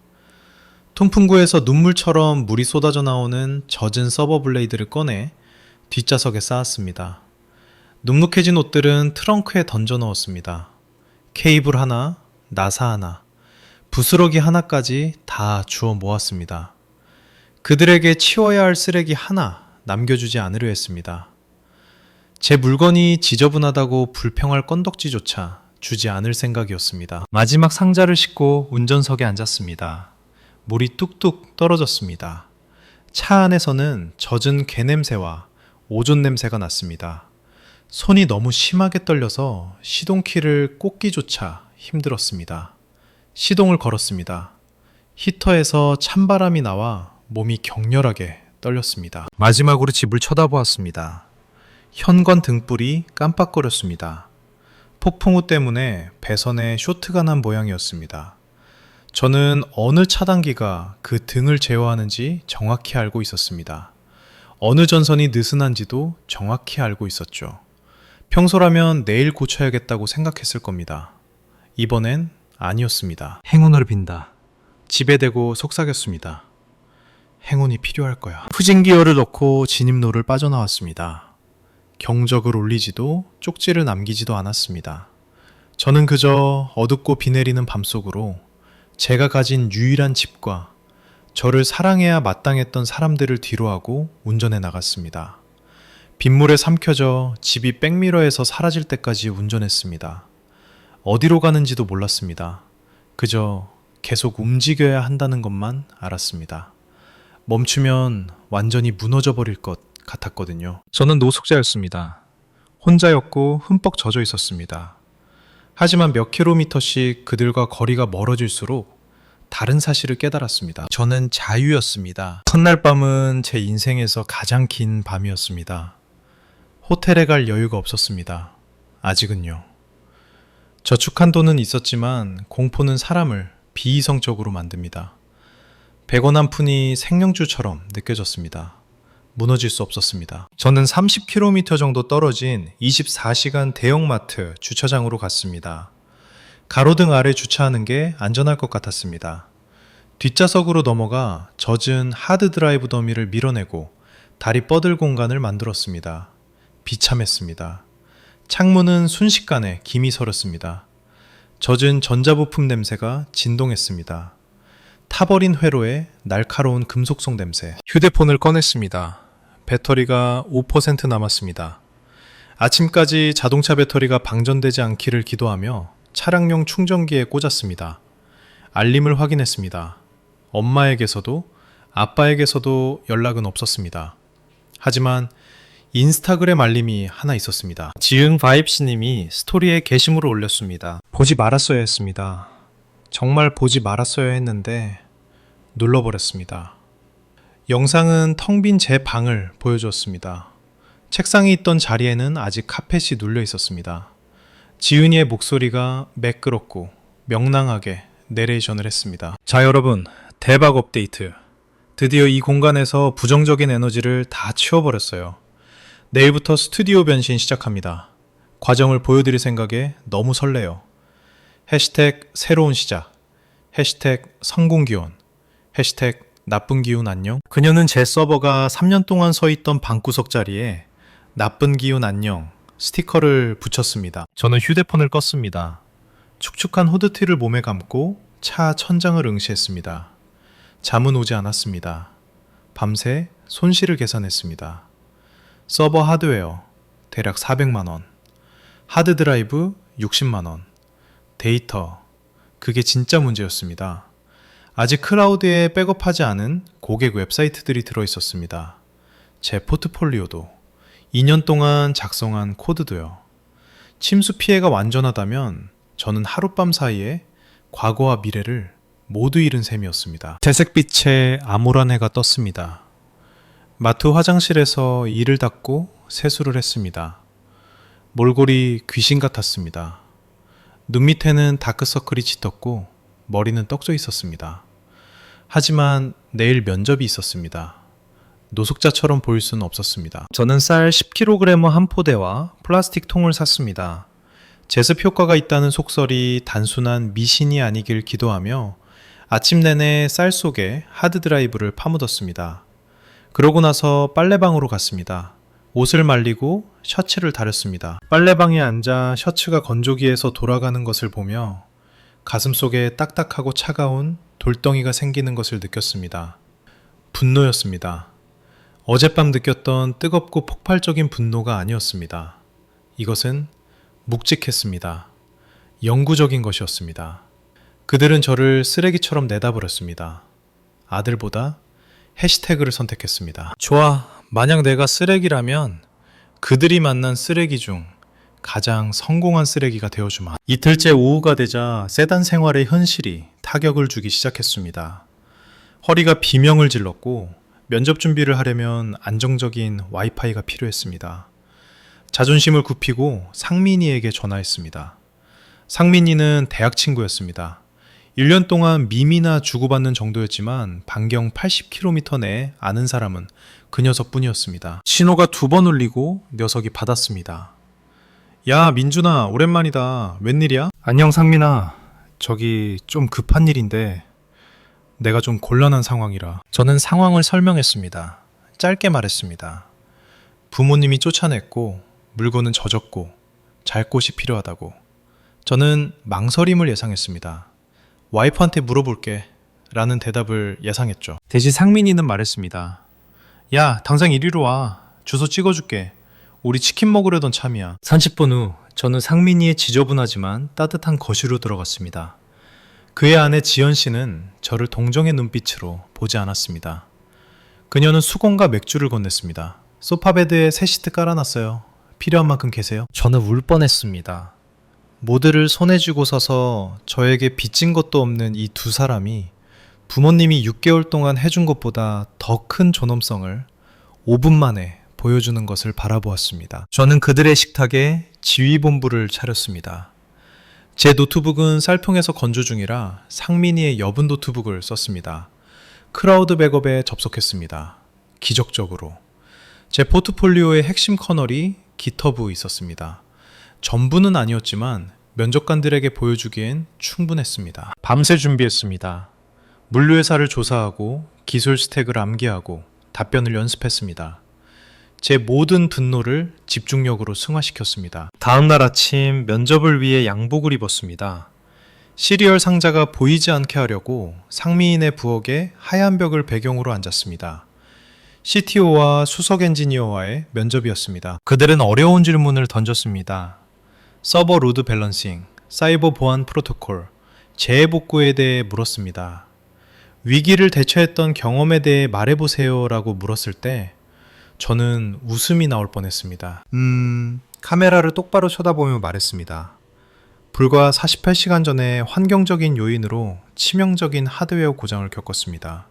통풍구에서 눈물처럼 물이 쏟아져 나오는 젖은 서버 블레이드를 꺼내 뒷좌석에 쌓았습니다. 눅눅해진 옷들은 트렁크에 던져 넣었습니다. 케이블 하나, 나사 하나, 부스러기 하나까지 다 주워 모았습니다. 그들에게 치워야 할 쓰레기 하나 남겨주지 않으려 했습니다. 제 물건이 지저분하다고 불평할 건덕지조차 주지 않을 생각이었습니다. 마지막 상자를 싣고 운전석에 앉았습니다. 물이 뚝뚝 떨어졌습니다. 차 안에서는 젖은 개 냄새와 오존 냄새가 났습니다. 손이 너무 심하게 떨려서 시동키를 꽂기조차 힘들었습니다. 시동을 걸었습니다. 히터에서 찬바람이 나와 몸이 격렬하게 떨렸습니다. 마지막으로 집을 쳐다보았습니다. 현관 등불이 깜빡거렸습니다. 폭풍우 때문에 배선에 쇼트가 난 모양이었습니다. 저는 어느 차단기가 그 등을 제어하는지 정확히 알고 있었습니다. 어느 전선이 느슨한지도 정확히 알고 있었죠. 평소라면 내일 고쳐야겠다고 생각했을 겁니다. 이번엔 아니었습니다. 행운을 빈다. 집에 대고 속삭였습니다. 행운이 필요할 거야. 후진기어를 넣고 진입로를 빠져나왔습니다. 경적을 울리지도 쪽지를 남기지도 않았습니다. 저는 그저 어둡고 비 내리는 밤속으로 제가 가진 유일한 집과 저를 사랑해야 마땅했던 사람들을 뒤로하고 운전해 나갔습니다. 빗물에 삼켜져 집이 백미러에서 사라질 때까지 운전했습니다. 어디로 가는지도 몰랐습니다. 그저 계속 움직여야 한다는 것만 알았습니다. 멈추면 완전히 무너져 버릴 것 같았거든요. 저는 노숙자였습니다. 혼자였고 흠뻑 젖어 있었습니다. 하지만 몇 킬로미터씩 그들과 거리가 멀어질수록 다른 사실을 깨달았습니다. 저는 자유였습니다. 첫날 밤은 제 인생에서 가장 긴 밤이었습니다. 호텔에 갈 여유가 없었습니다. 아직은요. 저축한 돈은 있었지만 공포는 사람을 비이성적으로 만듭니다. 100원 한 푼이 생명줄처럼 느껴졌습니다. 무너질 수 없었습니다. 저는 30km 정도 떨어진 24시간 대형마트 주차장으로 갔습니다. 가로등 아래 주차하는 게 안전할 것 같았습니다. 뒷좌석으로 넘어가 젖은 하드드라이브 더미를 밀어내고 다리 뻗을 공간을 만들었습니다. 비참했습니다. 창문은 순식간에 김이 서렸습니다. 젖은 전자부품 냄새가 진동했습니다. 타버린 회로에 날카로운 금속성 냄새. 휴대폰을 꺼냈습니다. 배터리가 5% 남았습니다. 아침까지 자동차 배터리가 방전되지 않기를 기도하며 차량용 충전기에 꽂았습니다. 알림을 확인했습니다. 엄마에게서도 아빠에게서도 연락은 없었습니다. 하지만 인스타그램 알림이 하나 있었습니다. 지응 바입씨님이 스토리에 게시물을 올렸습니다. 보지 말았어야 했습니다. 정말 보지 말았어야 했는데 눌러버렸습니다. 영상은 텅 빈 제 방을 보여주었습니다. 책상에 있던 자리에는 아직 카펫이 눌려 있었습니다. 지은이의 목소리가 매끄럽고 명랑하게 내레이션을 했습니다. 자, 여러분, 대박 업데이트. 드디어 이 공간에서 부정적인 에너지를 다 치워버렸어요. 내일부터 스튜디오 변신 시작합니다. 과정을 보여드릴 생각에 너무 설레요. 해시태그 새로운 시작, 해시태그 성공기원, 해시태그 나쁜 기운 안녕. 그녀는 제 서버가 3년 동안 서 있던 방구석 자리에 나쁜 기운 안녕 스티커를 붙였습니다. 저는 휴대폰을 껐습니다. 축축한 후드티를 몸에 감고 차 천장을 응시했습니다. 잠은 오지 않았습니다. 밤새 손실을 계산했습니다. 서버 하드웨어 대략 400만원, 하드드라이브 60만원, 데이터, 그게 진짜 문제였습니다. 아직 클라우드에 백업하지 않은 고객 웹사이트들이 들어있었습니다. 제 포트폴리오도, 2년 동안 작성한 코드도요. 침수 피해가 완전하다면 저는 하룻밤 사이에 과거와 미래를 모두 잃은 셈이었습니다. 태색빛에 암울한 해가 떴습니다. 마트 화장실에서 이를 닦고 세수를 했습니다. 몰골이 귀신 같았습니다. 눈 밑에는 다크서클이 짙었고 머리는 떡져 있었습니다. 하지만 내일 면접이 있었습니다. 노숙자처럼 보일 수는 없었습니다. 저는 쌀 10kg 한 포대와 플라스틱 통을 샀습니다. 제습 효과가 있다는 속설이 단순한 미신이 아니길 기도하며 아침 내내 쌀 속에 하드드라이브를 파묻었습니다. 그러고 나서 빨래방으로 갔습니다. 옷을 말리고 셔츠를 다렸습니다. 빨래방에 앉아 셔츠가 건조기에서 돌아가는 것을 보며 가슴속에 딱딱하고 차가운 돌덩이가 생기는 것을 느꼈습니다. 분노였습니다. 어젯밤 느꼈던 뜨겁고 폭발적인 분노가 아니었습니다. 이것은 묵직했습니다. 영구적인 것이었습니다. 그들은 저를 쓰레기처럼 내다버렸습니다. 아들보다 해시태그를 선택했습니다. 좋아, 만약 내가 쓰레기라면 그들이 만난 쓰레기 중 가장 성공한 쓰레기가 되어주마. 이틀째 오후가 되자 세단 생활의 현실이 타격을 주기 시작했습니다. 허리가 비명을 질렀고 면접 준비를 하려면 안정적인 와이파이가 필요했습니다. 자존심을 굽히고 상민이에게 전화했습니다. 상민이는 대학 친구였습니다. 1년 동안 밈이나 주고받는 정도였지만 반경 80km 내에 아는 사람은 그 녀석뿐이었습니다. 신호가 2번 울리고 녀석이 받았습니다. 야, 민준아, 오랜만이다. 웬일이야? 안녕, 상민아. 저기 좀 급한 일인데 내가 좀 곤란한 상황이라. 저는 상황을 설명했습니다. 짧게 말했습니다. 부모님이 쫓아냈고 물건은 젖었고 잘 곳이 필요하다고. 저는 망설임을 예상했습니다. 와이프한테 물어볼게 라는 대답을 예상했죠. 대신 상민이는 말했습니다. 야, 당장 이리로 와. 주소 찍어줄게. 우리 치킨 먹으려던 참이야. 30분 후 저는 상민이의 지저분하지만 따뜻한 거실로 들어갔습니다. 그의 아내 지연 씨는 저를 동정의 눈빛으로 보지 않았습니다. 그녀는 수건과 맥주를 건넸습니다. 소파 베드에 새 시트 깔아놨어요. 필요한 만큼 계세요. 저는 울 뻔했습니다. 모두를 손에 쥐고 서서 저에게 빚진 것도 없는 이 두 사람이 부모님이 6개월 동안 해준 것보다 더 큰 존엄성을 5분 만에 보여주는 것을 바라보았습니다. 저는 그들의 식탁에 지휘본부를 차렸습니다. 제 노트북은 쌀통에서 건조 중이라 상민이의 여분 노트북을 썼습니다. 클라우드 백업에 접속했습니다. 기적적으로. 제 포트폴리오의 핵심 커널이 깃허브에 있었습니다. 전부는 아니었지만 면접관들에게 보여주기엔 충분했습니다. 밤새 준비했습니다. 물류회사를 조사하고 기술 스택을 암기하고 답변을 연습했습니다. 제 모든 분노를 집중력으로 승화시켰습니다. 다음날 아침 면접을 위해 양복을 입었습니다. 시리얼 상자가 보이지 않게 하려고 상미인의 부엌에 하얀 벽을 배경으로 앉았습니다. CTO와 수석 엔지니어와의 면접이었습니다. 그들은 어려운 질문을 던졌습니다. 서버 로드 밸런싱, 사이버 보안 프로토콜, 재해복구에 대해 물었습니다. 위기를 대처했던 경험에 대해 말해보세요 라고 물었을 때 저는 웃음이 나올 뻔했습니다. 카메라를 똑바로 쳐다보며 말했습니다. 불과 48시간 전에 환경적인 요인으로 치명적인 하드웨어 고장을 겪었습니다.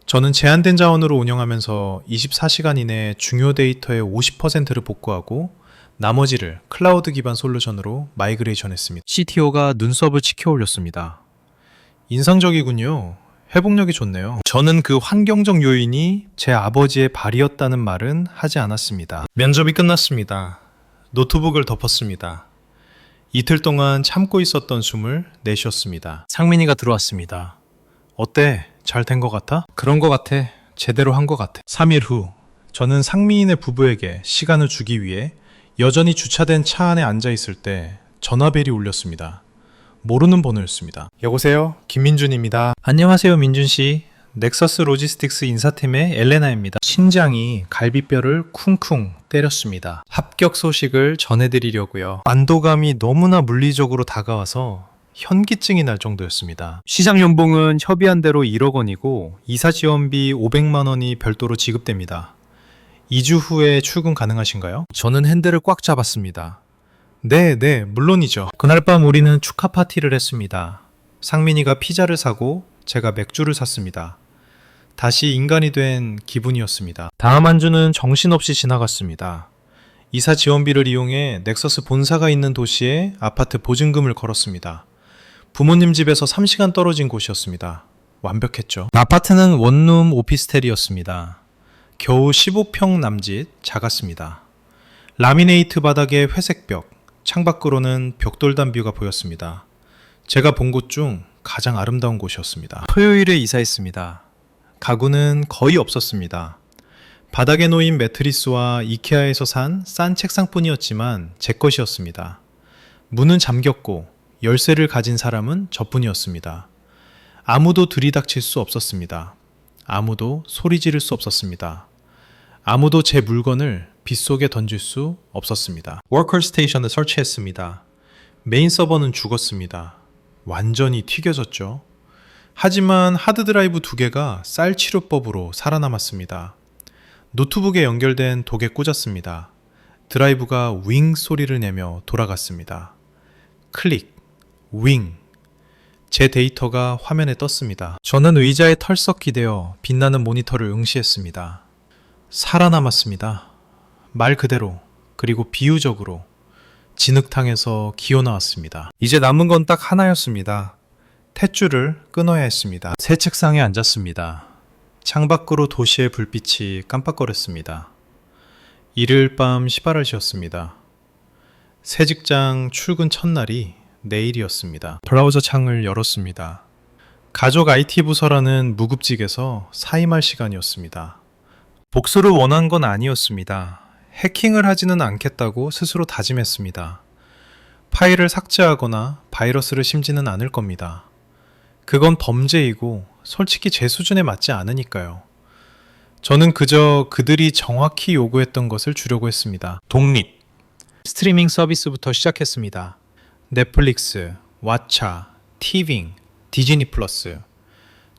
저는 제한된 자원으로 운영하면서 24시간 이내에 중요 데이터의 50%를 복구하고 나머지를 클라우드 기반 솔루션으로 마이그레이션 했습니다. CTO가 눈썹을 치켜 올렸습니다. 인상적이군요. 회복력이 좋네요. 저는 그 환경적 요인이 제 아버지의 발이었다는 말은 하지 않았습니다. 면접이 끝났습니다. 노트북을 덮었습니다. 이틀 동안 참고 있었던 숨을 내쉬었습니다. 상민이가 들어왔습니다. 어때? 잘 된 것 같아? 그런 것 같아. 제대로 한 것 같아. 3일 후, 저는 상민이네 부부에게 시간을 주기 위해 여전히 주차된 차 안에 앉아 있을 때 전화벨이 울렸습니다. 모르는 번호였습니다. 여보세요? 김민준입니다. 안녕하세요, 민준 씨. 넥서스 로지스틱스 인사팀의 엘레나입니다. 심장이 갈비뼈를 쿵쿵 때렸습니다. 합격 소식을 전해드리려고요. 안도감이 너무나 물리적으로 다가와서 현기증이 날 정도였습니다. 시장 연봉은 협의한 대로 1억 원이고 이사 지원비 500만 원이 별도로 지급됩니다. 2주 후에 출근 가능하신가요? 저는 핸들을 꽉 잡았습니다. 네, 물론이죠. 그날 밤 우리는 축하 파티를 했습니다. 상민이가 피자를 사고 제가 맥주를 샀습니다. 다시 인간이 된 기분이었습니다. 다음 한 주는 정신없이 지나갔습니다. 이사 지원비를 이용해 넥서스 본사가 있는 도시에 아파트 보증금을 걸었습니다. 부모님 집에서 3시간 떨어진 곳이었습니다. 완벽했죠. 아파트는 원룸 오피스텔이었습니다. 겨우 15평 남짓 작았습니다. 라미네이트 바닥에 회색 벽, 창밖으로는 벽돌담 뷰가 보였습니다. 제가 본 곳 중 가장 아름다운 곳이었습니다. 토요일에 이사했습니다. 가구는 거의 없었습니다. 바닥에 놓인 매트리스와 이케아에서 산 싼 책상뿐이었지만 제 것이었습니다. 문은 잠겼고 열쇠를 가진 사람은 저뿐이었습니다. 아무도 들이닥칠 수 없었습니다. 아무도 소리 지를 수 없었습니다. 아무도 제 물건을 빗속에 던질 수 없었습니다. 워커 스테이션을 설치했습니다. 메인 서버는 죽었습니다. 완전히 튀겨졌죠. 하지만 하드드라이브 2개가 쌀 치료법으로 살아남았습니다. 노트북에 연결된 독에 꽂았습니다. 드라이브가 윙 소리를 내며 돌아갔습니다. 클릭, 윙. 제 데이터가 화면에 떴습니다. 저는 의자에 털썩 기대어 빛나는 모니터를 응시했습니다. 살아남았습니다. 말 그대로, 그리고 비유적으로 진흙탕에서 기어 나왔습니다. 이제 남은 건 딱 하나였습니다. 탯줄을 끊어야 했습니다. 새 책상에 앉았습니다. 창밖으로 도시의 불빛이 깜빡거렸습니다. 이른 밤 시발을 지었습니다. 새 직장 출근 첫날이 내일이었습니다. 브라우저 창을 열었습니다. 가족 IT 부서라는 무급직에서 사임할 시간이었습니다. 복수를 원한 건 아니었습니다. 해킹을 하지는 않겠다고 스스로 다짐했습니다. 파일을 삭제하거나 바이러스를 심지는 않을 겁니다. 그건 범죄이고 솔직히 제 수준에 맞지 않으니까요. 저는 그저 그들이 정확히 요구했던 것을 주려고 했습니다. 독립. 스트리밍 서비스부터 시작했습니다. 넷플릭스, 왓챠, 티빙, 디즈니 플러스.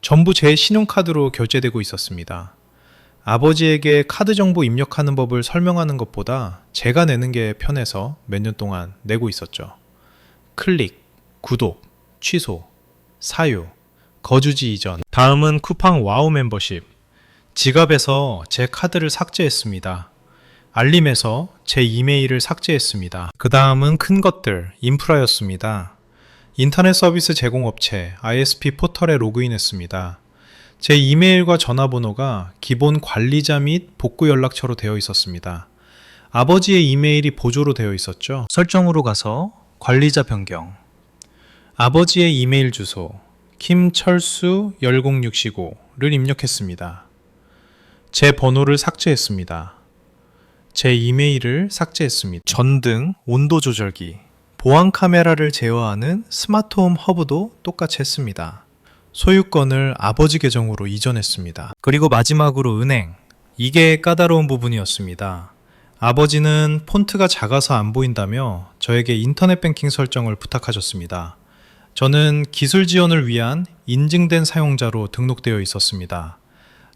전부 제 신용카드로 결제되고 있었습니다. 아버지에게 카드 정보 입력하는 법을 설명하는 것보다 제가 내는 게 편해서 몇 년 동안 내고 있었죠. 클릭, 구독, 취소, 사유, 거주지 이전. 다음은 쿠팡 와우 멤버십. 지갑에서 제 카드를 삭제했습니다. 알림에서 제 이메일을 삭제했습니다. 그 다음은 큰 것들, 인프라였습니다. 인터넷 서비스 제공업체 ISP 포털에 로그인했습니다. 제 이메일과 전화번호가 기본 관리자 및 복구 연락처로 되어 있었습니다. 아버지의 이메일이 보조로 되어 있었죠. 설정으로 가서 관리자 변경. 아버지의 이메일 주소 김철수10665를 입력했습니다. 제 번호를 삭제했습니다. 제 이메일을 삭제했습니다. 전등, 온도 조절기, 보안 카메라를 제어하는 스마트홈 허브도 똑같이 했습니다. 소유권을 아버지 계정으로 이전했습니다. 그리고 마지막으로 은행. 이게 까다로운 부분이었습니다. 아버지는 폰트가 작아서 안 보인다며 저에게 인터넷 뱅킹 설정을 부탁하셨습니다. 저는 기술 지원을 위한 인증된 사용자로 등록되어 있었습니다.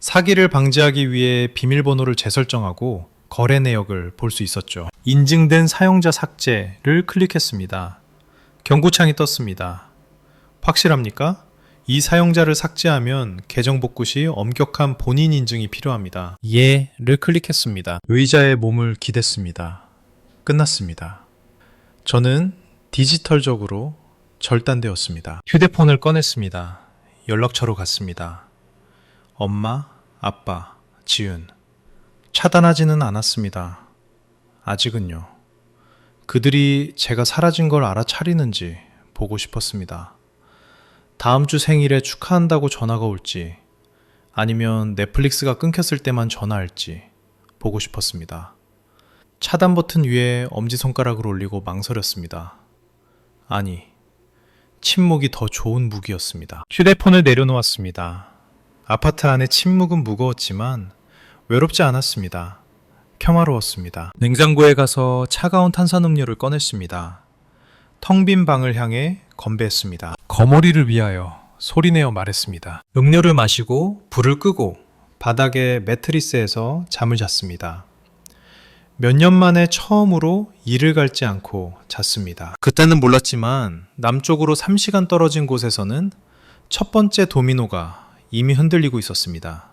사기를 방지하기 위해 비밀번호를 재설정하고 거래 내역을 볼 수 있었죠. 인증된 사용자 삭제를 클릭했습니다. 경고창이 떴습니다. 확실합니까? 이 사용자를 삭제하면 계정 복구 시 엄격한 본인 인증이 필요합니다. 예를 클릭했습니다. 의자에 몸을 기댔습니다. 끝났습니다. 저는 디지털적으로 절단되었습니다. 휴대폰을 꺼냈습니다. 연락처로 갔습니다. 엄마, 아빠, 지은. 차단하지는 않았습니다. 아직은요. 그들이 제가 사라진 걸 알아차리는지 보고 싶었습니다. 다음 주 생일에 축하한다고 전화가 올지 아니면 넷플릭스가 끊겼을 때만 전화할지 보고 싶었습니다. 차단 버튼 위에 엄지손가락을 올리고 망설였습니다. 아니, 침묵이 더 좋은 무기였습니다. 휴대폰을 내려놓았습니다. 아파트 안의 침묵은 무거웠지만 외롭지 않았습니다. 평화로웠습니다. 냉장고에 가서 차가운 탄산음료를 꺼냈습니다. 텅 빈 방을 향해 건배했습니다. 거머리를 위하여 소리내어 말했습니다. 음료를 마시고 불을 끄고 바닥의 매트리스에서 잠을 잤습니다. 몇 년 만에 처음으로 이를 갈지 않고 잤습니다. 그때는 몰랐지만 남쪽으로 3시간 떨어진 곳에서는 첫 번째 도미노가 이미 흔들리고 있었습니다.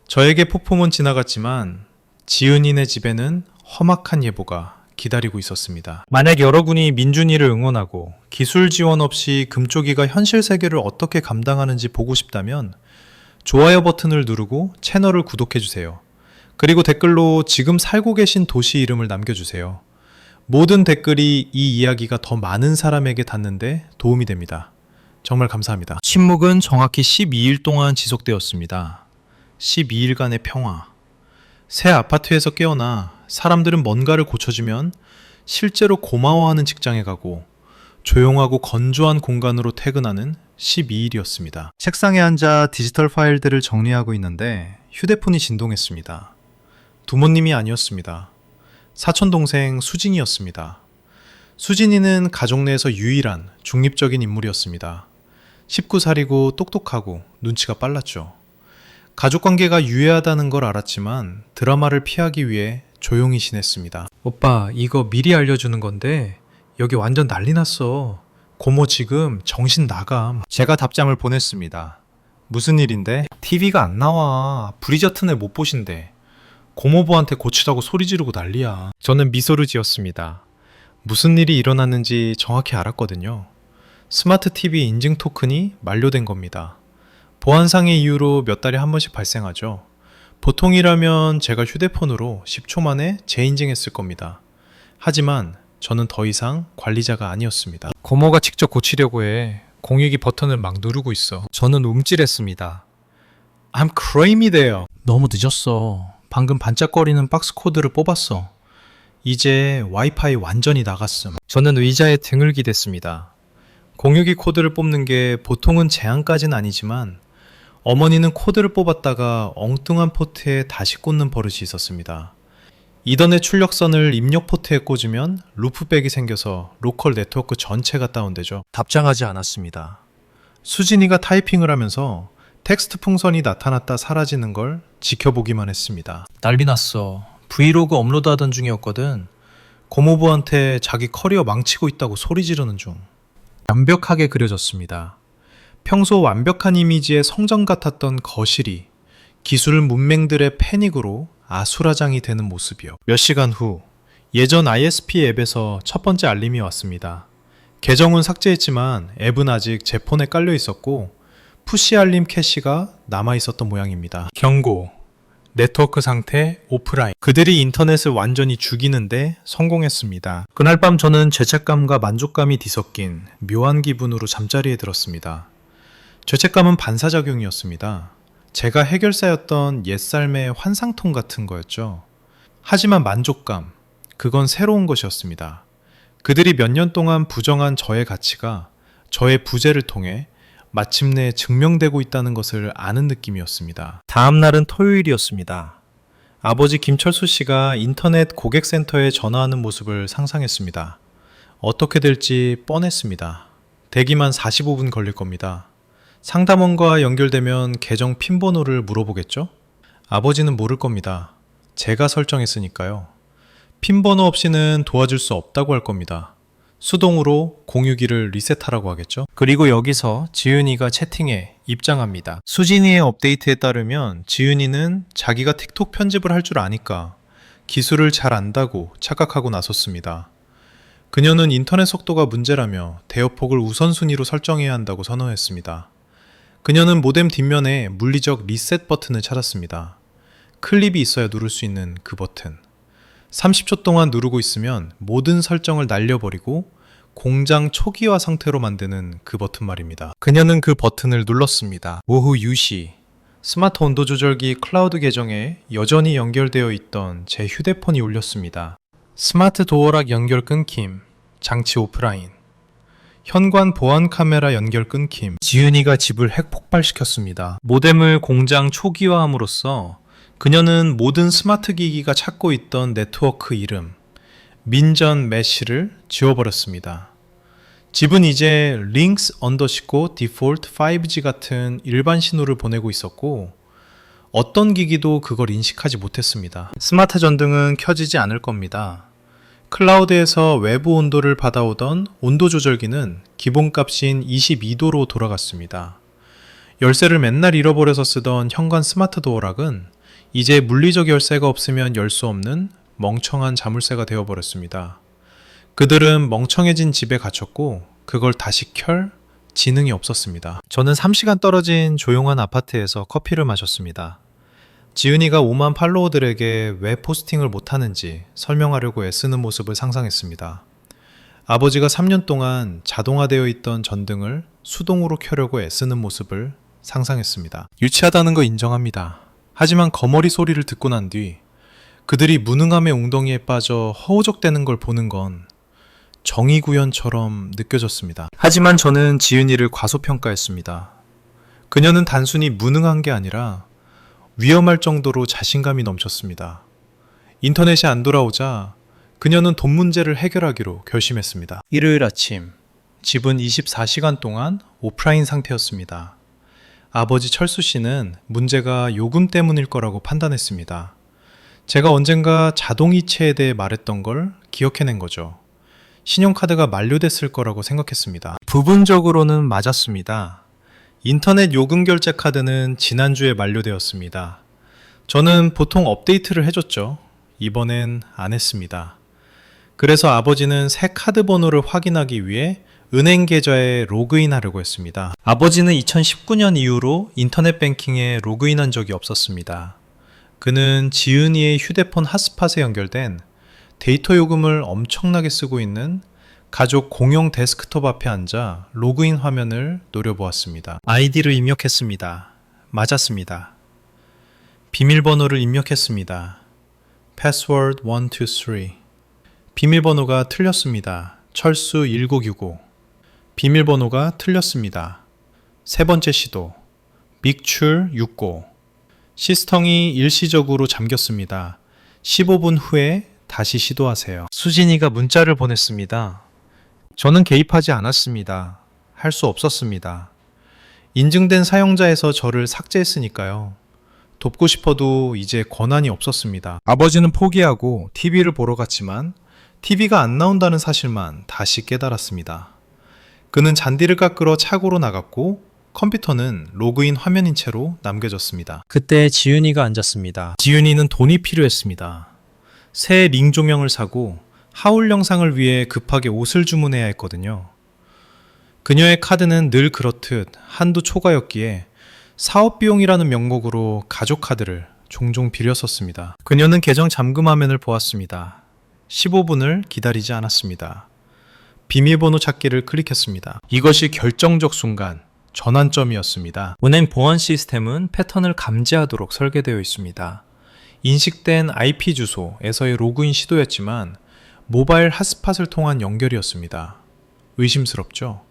저에게 폭풍은 지나갔지만 지은이네 집에는 험악한 예보가 기다리고 있었습니다. 만약 여러분이 민준이를 응원하고 기술 지원 없이 금쪽이가 현실 세계를 어떻게 감당하는지 보고 싶다면 좋아요 버튼을 누르고 채널을 구독해주세요. 그리고 댓글로 지금 살고 계신 도시 이름을 남겨주세요. 모든 댓글이 이 이야기가 더 많은 사람에게 닿는데 도움이 됩니다. 정말 감사합니다. 침묵은 정확히 12일 동안 지속되었습니다. 12일간의 평화. 새 아파트에서 깨어나 사람들은 뭔가를 고쳐주면 실제로 고마워하는 직장에 가고 조용하고 건조한 공간으로 퇴근하는 12일이었습니다. 책상에 앉아 디지털 파일들을 정리하고 있는데 휴대폰이 진동했습니다. 부모님이 아니었습니다. 사촌동생 수진이었습니다. 수진이는 가족 내에서 유일한 중립적인 인물이었습니다. 19살이고 똑똑하고 눈치가 빨랐죠. 가족관계가 유해하다는 걸 알았지만 드라마를 피하기 위해 조용히 지냈습니다. 오빠, 이거 미리 알려주는 건데 여기 완전 난리 났어. 고모 지금 정신 나감. 제가 답장을 보냈습니다. 무슨 일인데? TV가 안 나와. 브리저튼을 못 보신대. 고모부한테 고치라고 소리 지르고 난리야. 저는 미소를 지었습니다. 무슨 일이 일어났는지 정확히 알았거든요. 스마트 TV 인증 토큰이 만료된 겁니다. 보안상의 이유로 몇 달에 한 번씩 발생하죠. 보통이라면 제가 휴대폰으로 10초 만에 재인증했을 겁니다. 하지만 저는 더 이상 관리자가 아니었습니다. 고모가 직접 고치려고 해. 공유기 버튼을 막 누르고 있어. 저는 움찔했습니다. I'm crazy there. 너무 늦었어. 방금 반짝거리는 박스 코드를 뽑았어. 이제 와이파이 완전히 나갔음. 저는 의자에 등을 기댔습니다. 공유기 코드를 뽑는 게 보통은 제한까지는 아니지만 어머니는 코드를 뽑았다가 엉뚱한 포트에 다시 꽂는 버릇이 있었습니다. 이더넷 출력선을 입력 포트에 꽂으면 루프백이 생겨서 로컬 네트워크 전체가 다운되죠. 답장하지 않았습니다. 수진이가 타이핑을 하면서 텍스트 풍선이 나타났다 사라지는 걸 지켜보기만 했습니다. 난리 났어. 브이로그 업로드하던 중이었거든. 고모부한테 자기 커리어 망치고 있다고 소리 지르는 중. 완벽하게 그려졌습니다. 평소 완벽한 이미지의 성전 같았던 거실이 기술 문맹들의 패닉으로 아수라장이 되는 모습이요. 몇 시간 후 예전 ISP 앱에서 첫 번째 알림이 왔습니다. 계정은 삭제했지만 앱은 아직 제 폰에 깔려 있었고 푸시 알림 캐시가 남아 있었던 모양입니다. 경고. 네트워크 상태 오프라인. 그들이 인터넷을 완전히 죽이는데 성공했습니다. 그날 밤 저는 죄책감과 만족감이 뒤섞인 묘한 기분으로 잠자리에 들었습니다. 죄책감은 반사작용이었습니다. 제가 해결사였던 옛삶의 환상통 같은 거였죠. 하지만 만족감, 그건 새로운 것이었습니다. 그들이 몇 년 동안 부정한 저의 가치가 저의 부재를 통해 마침내 증명되고 있다는 것을 아는 느낌이었습니다. 다음 날은 토요일이었습니다. 아버지 김철수 씨가 인터넷 고객센터에 전화하는 모습을 상상했습니다. 어떻게 될지 뻔했습니다. 대기만 45분 걸릴 겁니다. 상담원과 연결되면 계정 핀번호를 물어보겠죠? 아버지는 모를 겁니다. 제가 설정했으니까요. 핀 번호 없이는 도와줄 수 없다고 할 겁니다. 수동으로 공유기를 리셋하라고 하겠죠. 그리고 여기서 지윤이가 채팅에 입장합니다. 수진이의 업데이트에 따르면 지윤이는 자기가 틱톡 편집을 할 줄 아니까 기술을 잘 안다고 착각하고 나섰습니다. 그녀는 인터넷 속도가 문제라며 대역폭을 우선순위로 설정해야 한다고 선언했습니다. 그녀는 모뎀 뒷면에 물리적 리셋 버튼을 찾았습니다. 클립이 있어야 누를 수 있는 그 버튼. 30초 동안 누르고 있으면 모든 설정을 날려버리고 공장 초기화 상태로 만드는 그 버튼 말입니다. 그녀는 그 버튼을 눌렀습니다. 오후 2시 스마트 온도 조절기 클라우드 계정에 여전히 연결되어 있던 제 휴대폰이 울렸습니다. 스마트 도어락 연결 끊김, 장치 오프라인, 현관 보안 카메라 연결 끊김. 지윤이가 집을 핵 폭발시켰습니다. 모뎀을 공장 초기화함으로써 그녀는 모든 스마트 기기가 찾고 있던 네트워크 이름 민전 메시를 지워버렸습니다. 집은 이제 links underscore default 5G 같은 일반 신호를 보내고 있었고 어떤 기기도 그걸 인식하지 못했습니다. 스마트 전등은 켜지지 않을 겁니다. 클라우드에서 외부 온도를 받아오던 온도 조절기는 기본값인 22도로 돌아갔습니다. 열쇠를 맨날 잃어버려서 쓰던 현관 스마트 도어락은 이제 물리적 열쇠가 없으면 열 수 없는 멍청한 자물쇠가 되어버렸습니다. 그들은 멍청해진 집에 갇혔고 그걸 다시 켤 지능이 없었습니다. 저는 3시간 떨어진 조용한 아파트에서 커피를 마셨습니다. 지은이가 5만 팔로워들에게 왜 포스팅을 못하는지 설명하려고 애쓰는 모습을 상상했습니다. 아버지가 3년 동안 자동화되어 있던 전등을 수동으로 켜려고 애쓰는 모습을 상상했습니다. 유치하다는 거 인정합니다. 하지만 거머리 소리를 듣고 난 뒤 그들이 무능함의 웅덩이에 빠져 허우적대는 걸 보는 건 정의구현처럼 느껴졌습니다. 하지만 저는 지은이를 과소평가했습니다. 그녀는 단순히 무능한 게 아니라 위험할 정도로 자신감이 넘쳤습니다. 인터넷이 안 돌아오자 그녀는 돈 문제를 해결하기로 결심했습니다. 일요일 아침, 집은 24시간 동안 오프라인 상태였습니다. 아버지 철수 씨는 문제가 요금 때문일 거라고 판단했습니다. 제가 언젠가 자동이체에 대해 말했던 걸 기억해낸 거죠. 신용카드가 만료됐을 거라고 생각했습니다. 부분적으로는 맞았습니다. 인터넷 요금 결제 카드는 지난주에 만료되었습니다. 저는 보통 업데이트를 해줬죠. 이번엔 안 했습니다. 그래서 아버지는 새 카드 번호를 확인하기 위해 은행 계좌에 로그인하려고 했습니다. 아버지는 2019년 이후로 인터넷 뱅킹에 로그인한 적이 없었습니다. 그는 지은이의 휴대폰 핫스팟에 연결된 데이터 요금을 엄청나게 쓰고 있는 가족 공용 데스크톱 앞에 앉아 로그인 화면을 노려보았습니다. 아이디를 입력했습니다. 맞았습니다. 비밀번호를 입력했습니다. 패스워드 123. 비밀번호가 틀렸습니다. 철수 1965. 비밀번호가 틀렸습니다. 세 번째 시도. 믹출 69. 시스템이 일시적으로 잠겼습니다. 15분 후에 다시 시도하세요. 수진이가 문자를 보냈습니다. 저는 개입하지 않았습니다. 할 수 없었습니다. 인증된 사용자에서 저를 삭제했으니까요. 돕고 싶어도 이제 권한이 없었습니다. 아버지는 포기하고 TV를 보러 갔지만 TV가 안 나온다는 사실만 다시 깨달았습니다. 그는 잔디를 깎으러 차고로 나갔고 컴퓨터는 로그인 화면인 채로 남겨졌습니다. 그때 지윤이가 앉았습니다. 지윤이는 돈이 필요했습니다. 새 링 조명을 사고 하울 영상을 위해 급하게 옷을 주문해야 했거든요. 그녀의 카드는 늘 그렇듯 한두 초과였기에 사업 비용이라는 명목으로 가족 카드를 종종 빌렸었습니다. 그녀는 계정 잠금 화면을 보았습니다. 15분을 기다리지 않았습니다. 비밀번호 찾기를 클릭했습니다. 이것이 결정적 순간, 전환점이었습니다. 은행 보안 시스템은 패턴을 감지하도록 설계되어 있습니다. 인식된 IP 주소에서의 로그인 시도였지만 모바일 핫스팟을 통한 연결이었습니다. 의심스럽죠?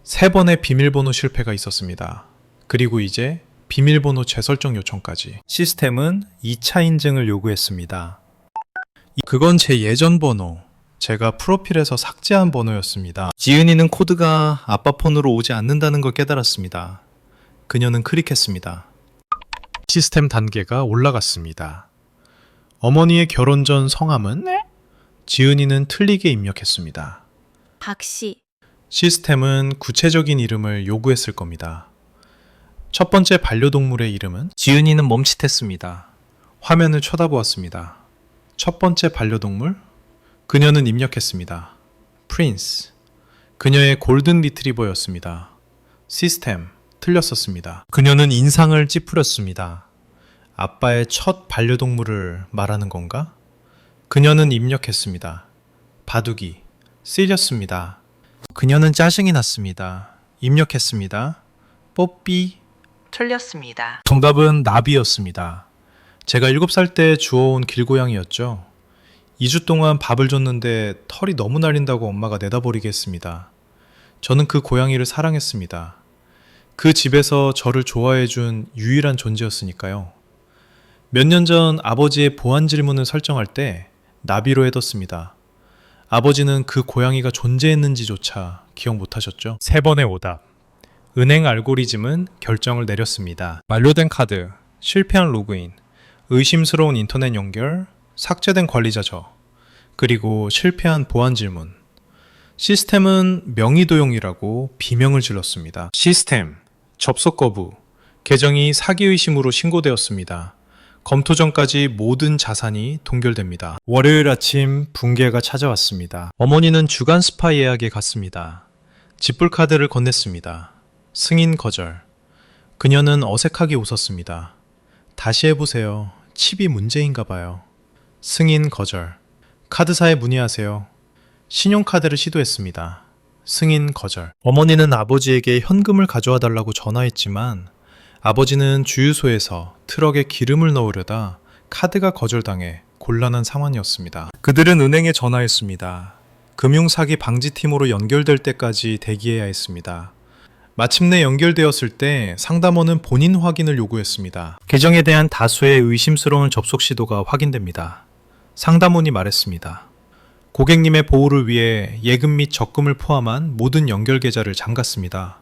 3번의 비밀번호 실패가 있었습니다. 그리고 이제 비밀번호 재설정 요청까지. 시스템은 2차 인증을 요구했습니다. 그건 제 예전 번호. 제가 프로필에서 삭제한 번호였습니다. 지은이는 코드가 아빠 폰으로 오지 않는다는 걸 깨달았습니다. 그녀는 클릭했습니다. 시스템 단계가 올라갔습니다. 어머니의 결혼 전 성함은 지은이는 틀리게 입력했습니다. 박씨. 시스템은 구체적인 이름을 요구했을 겁니다. 첫 번째 반려동물의 이름은 지은이는 멈칫했습니다. 화면을 쳐다보았습니다. 첫 번째 반려동물? 그녀는 입력했습니다. 프린스. 그녀의 골든 리트리버였습니다. 시스템, 틀렸었습니다. 그녀는 인상을 찌푸렸습니다. 아빠의 첫 반려동물을 말하는 건가? 그녀는 입력했습니다. 바둑이, 쓰렸습니다. 그녀는 짜증이 났습니다. 입력했습니다. 뽀삐. 틀렸습니다. 정답은 나비였습니다. 제가 7살 때 주워온 길고양이였죠. 2주 동안 밥을 줬는데 털이 너무 날린다고 엄마가 내다버리게 했습니다. 저는 그 고양이를 사랑했습니다. 그 집에서 저를 좋아해준 유일한 존재였으니까요. 몇 년 전 아버지의 보안 질문을 설정할 때 나비로 해뒀습니다. 아버지는 그 고양이가 존재했는지조차 기억 못하셨죠? 3번의 오답. 은행 알고리즘은 결정을 내렸습니다. 만료된 카드, 실패한 로그인, 의심스러운 인터넷 연결, 삭제된 관리자 그리고 실패한 보안 질문. 시스템은 명의도용이라고 비명을 질렀습니다. 시스템, 접속 거부, 계정이 사기 의심으로 신고되었습니다. 검토 전까지 모든 자산이 동결됩니다. 월요일 아침 붕괴가 찾아왔습니다. 어머니는 주간 스파 예약에 갔습니다. 지불카드를 건넸습니다. 승인 거절. 그녀는 어색하게 웃었습니다. 다시 해보세요. 칩이 문제인가 봐요. 승인 거절. 카드사에 문의하세요. 신용카드를 시도했습니다. 승인 거절. 어머니는 아버지에게 현금을 가져와 달라고 전화했지만 아버지는 주유소에서 트럭에 기름을 넣으려다 카드가 거절당해 곤란한 상황이었습니다. 그들은 은행에 전화했습니다. 금융사기 방지팀으로 연결될 때까지 대기해야 했습니다. 마침내 연결되었을 때 상담원은 본인 확인을 요구했습니다. 계정에 대한 다수의 의심스러운 접속 시도가 확인됩니다. 상담원이 말했습니다. 고객님의 보호를 위해 예금 및 적금을 포함한 모든 연결 계좌를 잠갔습니다.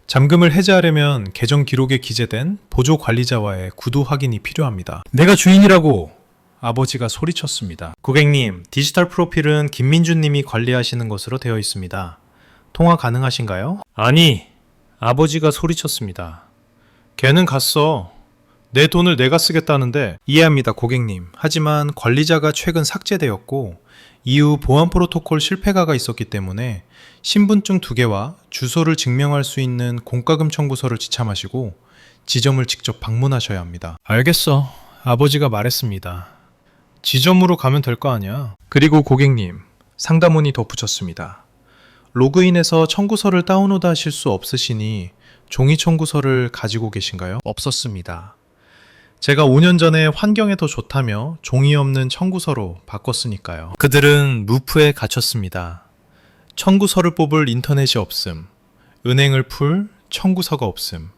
잠금을 해제하려면 계정 기록에 기재된 보조 관리자와의 구두 확인이 필요합니다. 내가 주인이라고! 아버지가 소리쳤습니다. 고객님, 디지털 프로필은 김민주님이 관리하시는 것으로 되어 있습니다. 통화 가능하신가요? 아니, 아버지가 소리쳤습니다. 걔는 갔어. 내 돈을 내가 쓰겠다는데. 이해합니다, 고객님. 하지만 관리자가 최근 삭제되었고 이후 보안 프로토콜 실패가가 있었기 때문에 신분증 2개와 주소를 증명할 수 있는 공과금 청구서를 지참하시고 지점을 직접 방문하셔야 합니다. 알겠어. 아버지가 말했습니다. 지점으로 가면 될 거 아니야. 그리고 고객님, 상담원이 덧붙였습니다. 로그인해서 청구서를 다운로드 하실 수 없으시니 종이 청구서를 가지고 계신가요? 없었습니다. 제가 5년 전에 환경에 더 좋다며 종이 없는 청구서로 바꿨으니까요. 그들은 무프에 갇혔습니다. 청구서를 뽑을 인터넷이 없음. 은행을 풀 청구서가 없음.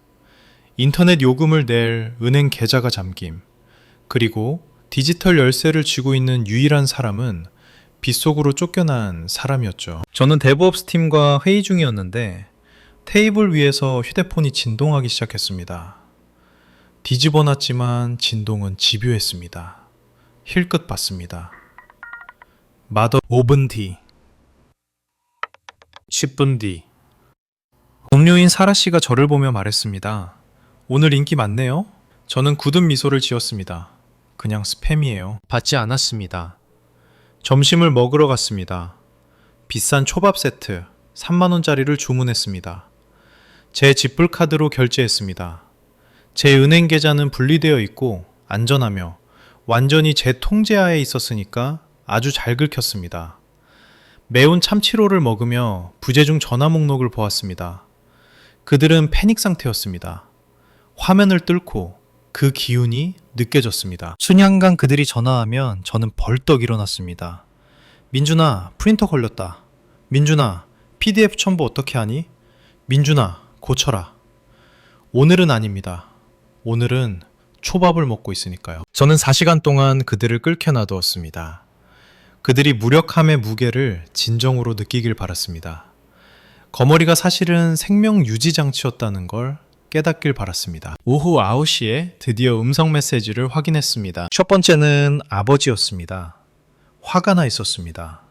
인터넷 요금을 낼 은행 계좌가 잠김. 그리고 디지털 열쇠를 쥐고 있는 유일한 사람은 빗속으로 쫓겨난 사람이었죠. 저는 데브옵스 팀과 회의 중이었는데 테이블 위에서 휴대폰이 진동하기 시작했습니다. 뒤집어 놨지만 진동은 집요했습니다. 힐끗 봤습니다. 마더 5분 뒤 10분 뒤 동료인 사라 씨가 저를 보며 말했습니다. 오늘 인기 많네요? 저는 굳은 미소를 지었습니다. 그냥 스팸이에요. 받지 않았습니다. 점심을 먹으러 갔습니다. 비싼 초밥 세트 3만원짜리를 주문했습니다. 제 지불카드로 결제했습니다. 제 은행 계좌는 분리되어 있고 안전하며 완전히 제 통제하에 있었으니까 아주 잘 긁혔습니다. 매운 참치로를 먹으며 부재중 전화 목록을 보았습니다. 그들은 패닉 상태였습니다. 화면을 뚫고 그 기운이 느껴졌습니다. 순양간 그들이 전화하면 저는 벌떡 일어났습니다. 민준아, 프린터 걸렸다. 민준아, PDF 첨부 어떻게 하니? 민준아, 고쳐라. 오늘은 아닙니다. 오늘은 초밥을 먹고 있으니까요. 저는 4시간 동안 그들을 끓여 놔두었습니다. 그들이 무력함의 무게를 진정으로 느끼길 바랐습니다. 거머리가 사실은 생명 유지 장치였다는 걸 깨닫길 바랐습니다. 오후 9시에 드디어 음성 메시지를 확인했습니다. 첫 번째는 아버지였습니다. 화가 나 있었습니다.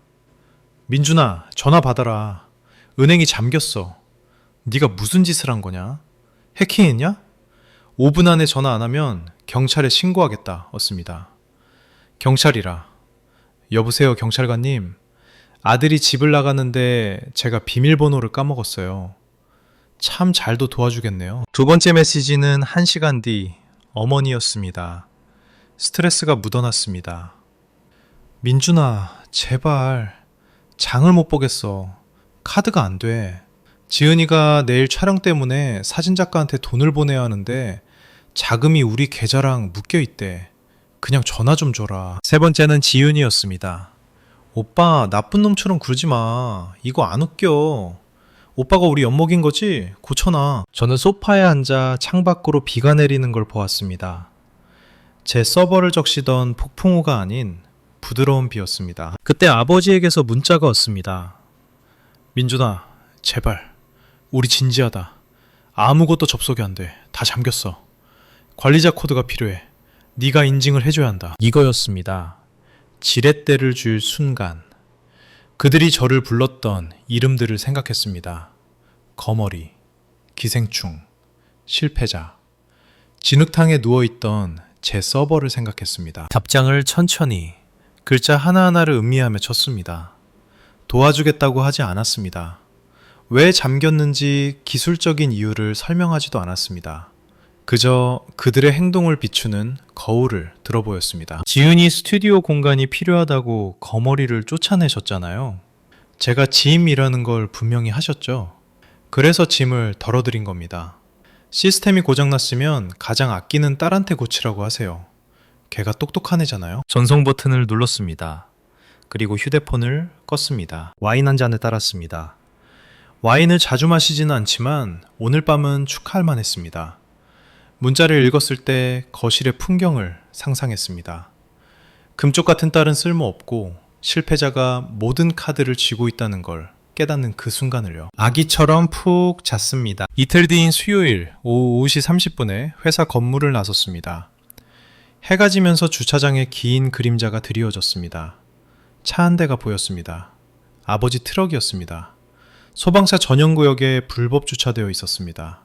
민준아, 전화 받아라. 은행이 잠겼어. 네가 무슨 짓을 한 거냐? 해킹했냐? 5분 안에 전화 안 하면 경찰에 신고하겠다. 었습니다. 경찰이라. 여보세요, 경찰관님. 아들이 집을 나가는데 제가 비밀번호를 까먹었어요. 참 잘도 도와주겠네요. 두 번째 메시지는 1시간 뒤 어머니였습니다. 스트레스가 묻어났습니다. 민준아, 제발 장을 못 보겠어. 카드가 안 돼. 지은이가 내일 촬영 때문에 사진작가한테 돈을 보내야 하는데 자금이 우리 계좌랑 묶여 있대. 그냥 전화 좀 줘라. 세 번째는 지은이였습니다. 오빠, 나쁜 놈처럼 굴지 마. 이거 안 웃겨. 오빠가 우리 엿먹인 거지? 고쳐놔. 저는 소파에 앉아 창밖으로 비가 내리는 걸 보았습니다. 제 서버를 적시던 폭풍우가 아닌 부드러운 비였습니다. 그때 아버지에게서 문자가 왔습니다. 민준아, 제발. 우리 진지하다. 아무것도 접속이 안 돼. 다 잠겼어. 관리자 코드가 필요해. 네가 인증을 해줘야 한다. 이거였습니다. 지렛대를 줄 순간 그들이 저를 불렀던 이름들을 생각했습니다. 거머리, 기생충, 실패자, 진흙탕에 누워있던 제 서버를 생각했습니다. 답장을 천천히 글자 하나하나를 음미하며 쳤습니다. 도와주겠다고 하지 않았습니다. 왜 잠겼는지 기술적인 이유를 설명하지도 않았습니다. 그저 그들의 행동을 비추는 거울을 들어보였습니다. 지은이 스튜디오 공간이 필요하다고 거머리를 쫓아내셨잖아요. 제가 짐이라는 걸 분명히 하셨죠. 그래서 짐을 덜어드린 겁니다. 시스템이 고장났으면 가장 아끼는 딸한테 고치라고 하세요. 걔가 똑똑한 애잖아요. 전송 버튼을 눌렀습니다. 그리고 휴대폰을 껐습니다. 와인 한 잔을 따랐습니다. 와인을 자주 마시지는 않지만 오늘 밤은 축하할 만했습니다. 문자를 읽었을 때 거실의 풍경을 상상했습니다. 금쪽 같은 딸은 쓸모없고 실패자가 모든 카드를 쥐고 있다는 걸 깨닫는 그 순간을요. 아기처럼 푹 잤습니다. 이틀 뒤인 수요일 오후 5시 30분에 회사 건물을 나섰습니다. 해가 지면서 주차장에 긴 그림자가 드리워졌습니다. 차 한 대가 보였습니다. 아버지 트럭이었습니다. 소방차 전용 구역에 불법 주차되어 있었습니다.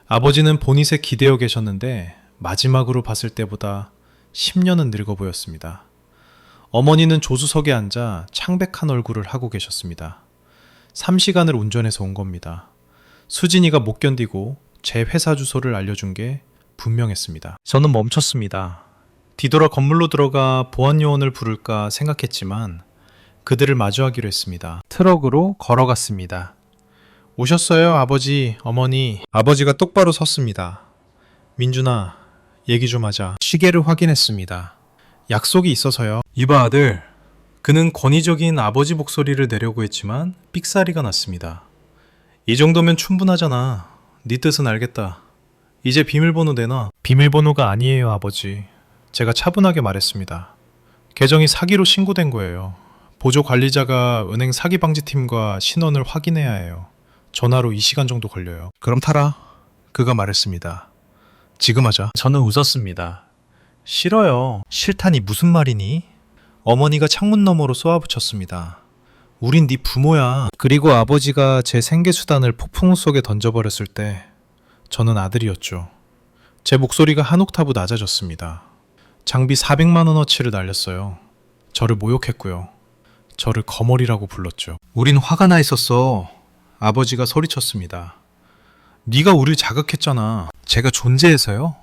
아버지는 보닛에 기대어 계셨는데 마지막으로 봤을 때보다 10년은 늙어 보였습니다. 어머니는 조수석에 앉아 창백한 얼굴을 하고 계셨습니다. 3시간을 운전해서 온 겁니다. 수진이가 못 견디고 제 회사 주소를 알려준 게 분명했습니다. 저는 멈췄습니다. 뒤돌아 건물로 들어가 보안 요원을 부를까 생각했지만 그들을 마주하기로 했습니다. 트럭으로 걸어갔습니다. 오셨어요, 아버지, 어머니. 아버지가 똑바로 섰습니다. 민준아, 얘기 좀 하자. 시계를 확인했습니다. 약속이 있어서요. 이봐, 아들. 그는 권위적인 아버지 목소리를 내려고 했지만 삑사리가 났습니다. 이 정도면 충분하잖아. 네 뜻은 알겠다. 이제 비밀번호 내놔. 비밀번호가 아니에요, 아버지. 제가 차분하게 말했습니다. 계정이 사기로 신고된 거예요. 보조 관리자가 은행 사기 방지팀과 신원을 확인해야 해요. 전화로 2시간 정도 걸려요. 그럼 타라. 그가 말했습니다. 지금 하자. 저는 웃었습니다. 싫어요. 싫다니 무슨 말이니? 어머니가 창문 너머로 쏘아붙였습니다. 우린 네 부모야. 그리고 아버지가 제 생계수단을 폭풍우 속에 던져버렸을 때 저는 아들이었죠. 제 목소리가 한 옥타브 낮아졌습니다. 장비 400만 원어치를 날렸어요. 저를 모욕했고요. 저를 거머리라고 불렀죠. 우린 화가 나 있었어. 아버지가 소리쳤습니다. 네가 우릴 자극했잖아. 제가 존재해서요?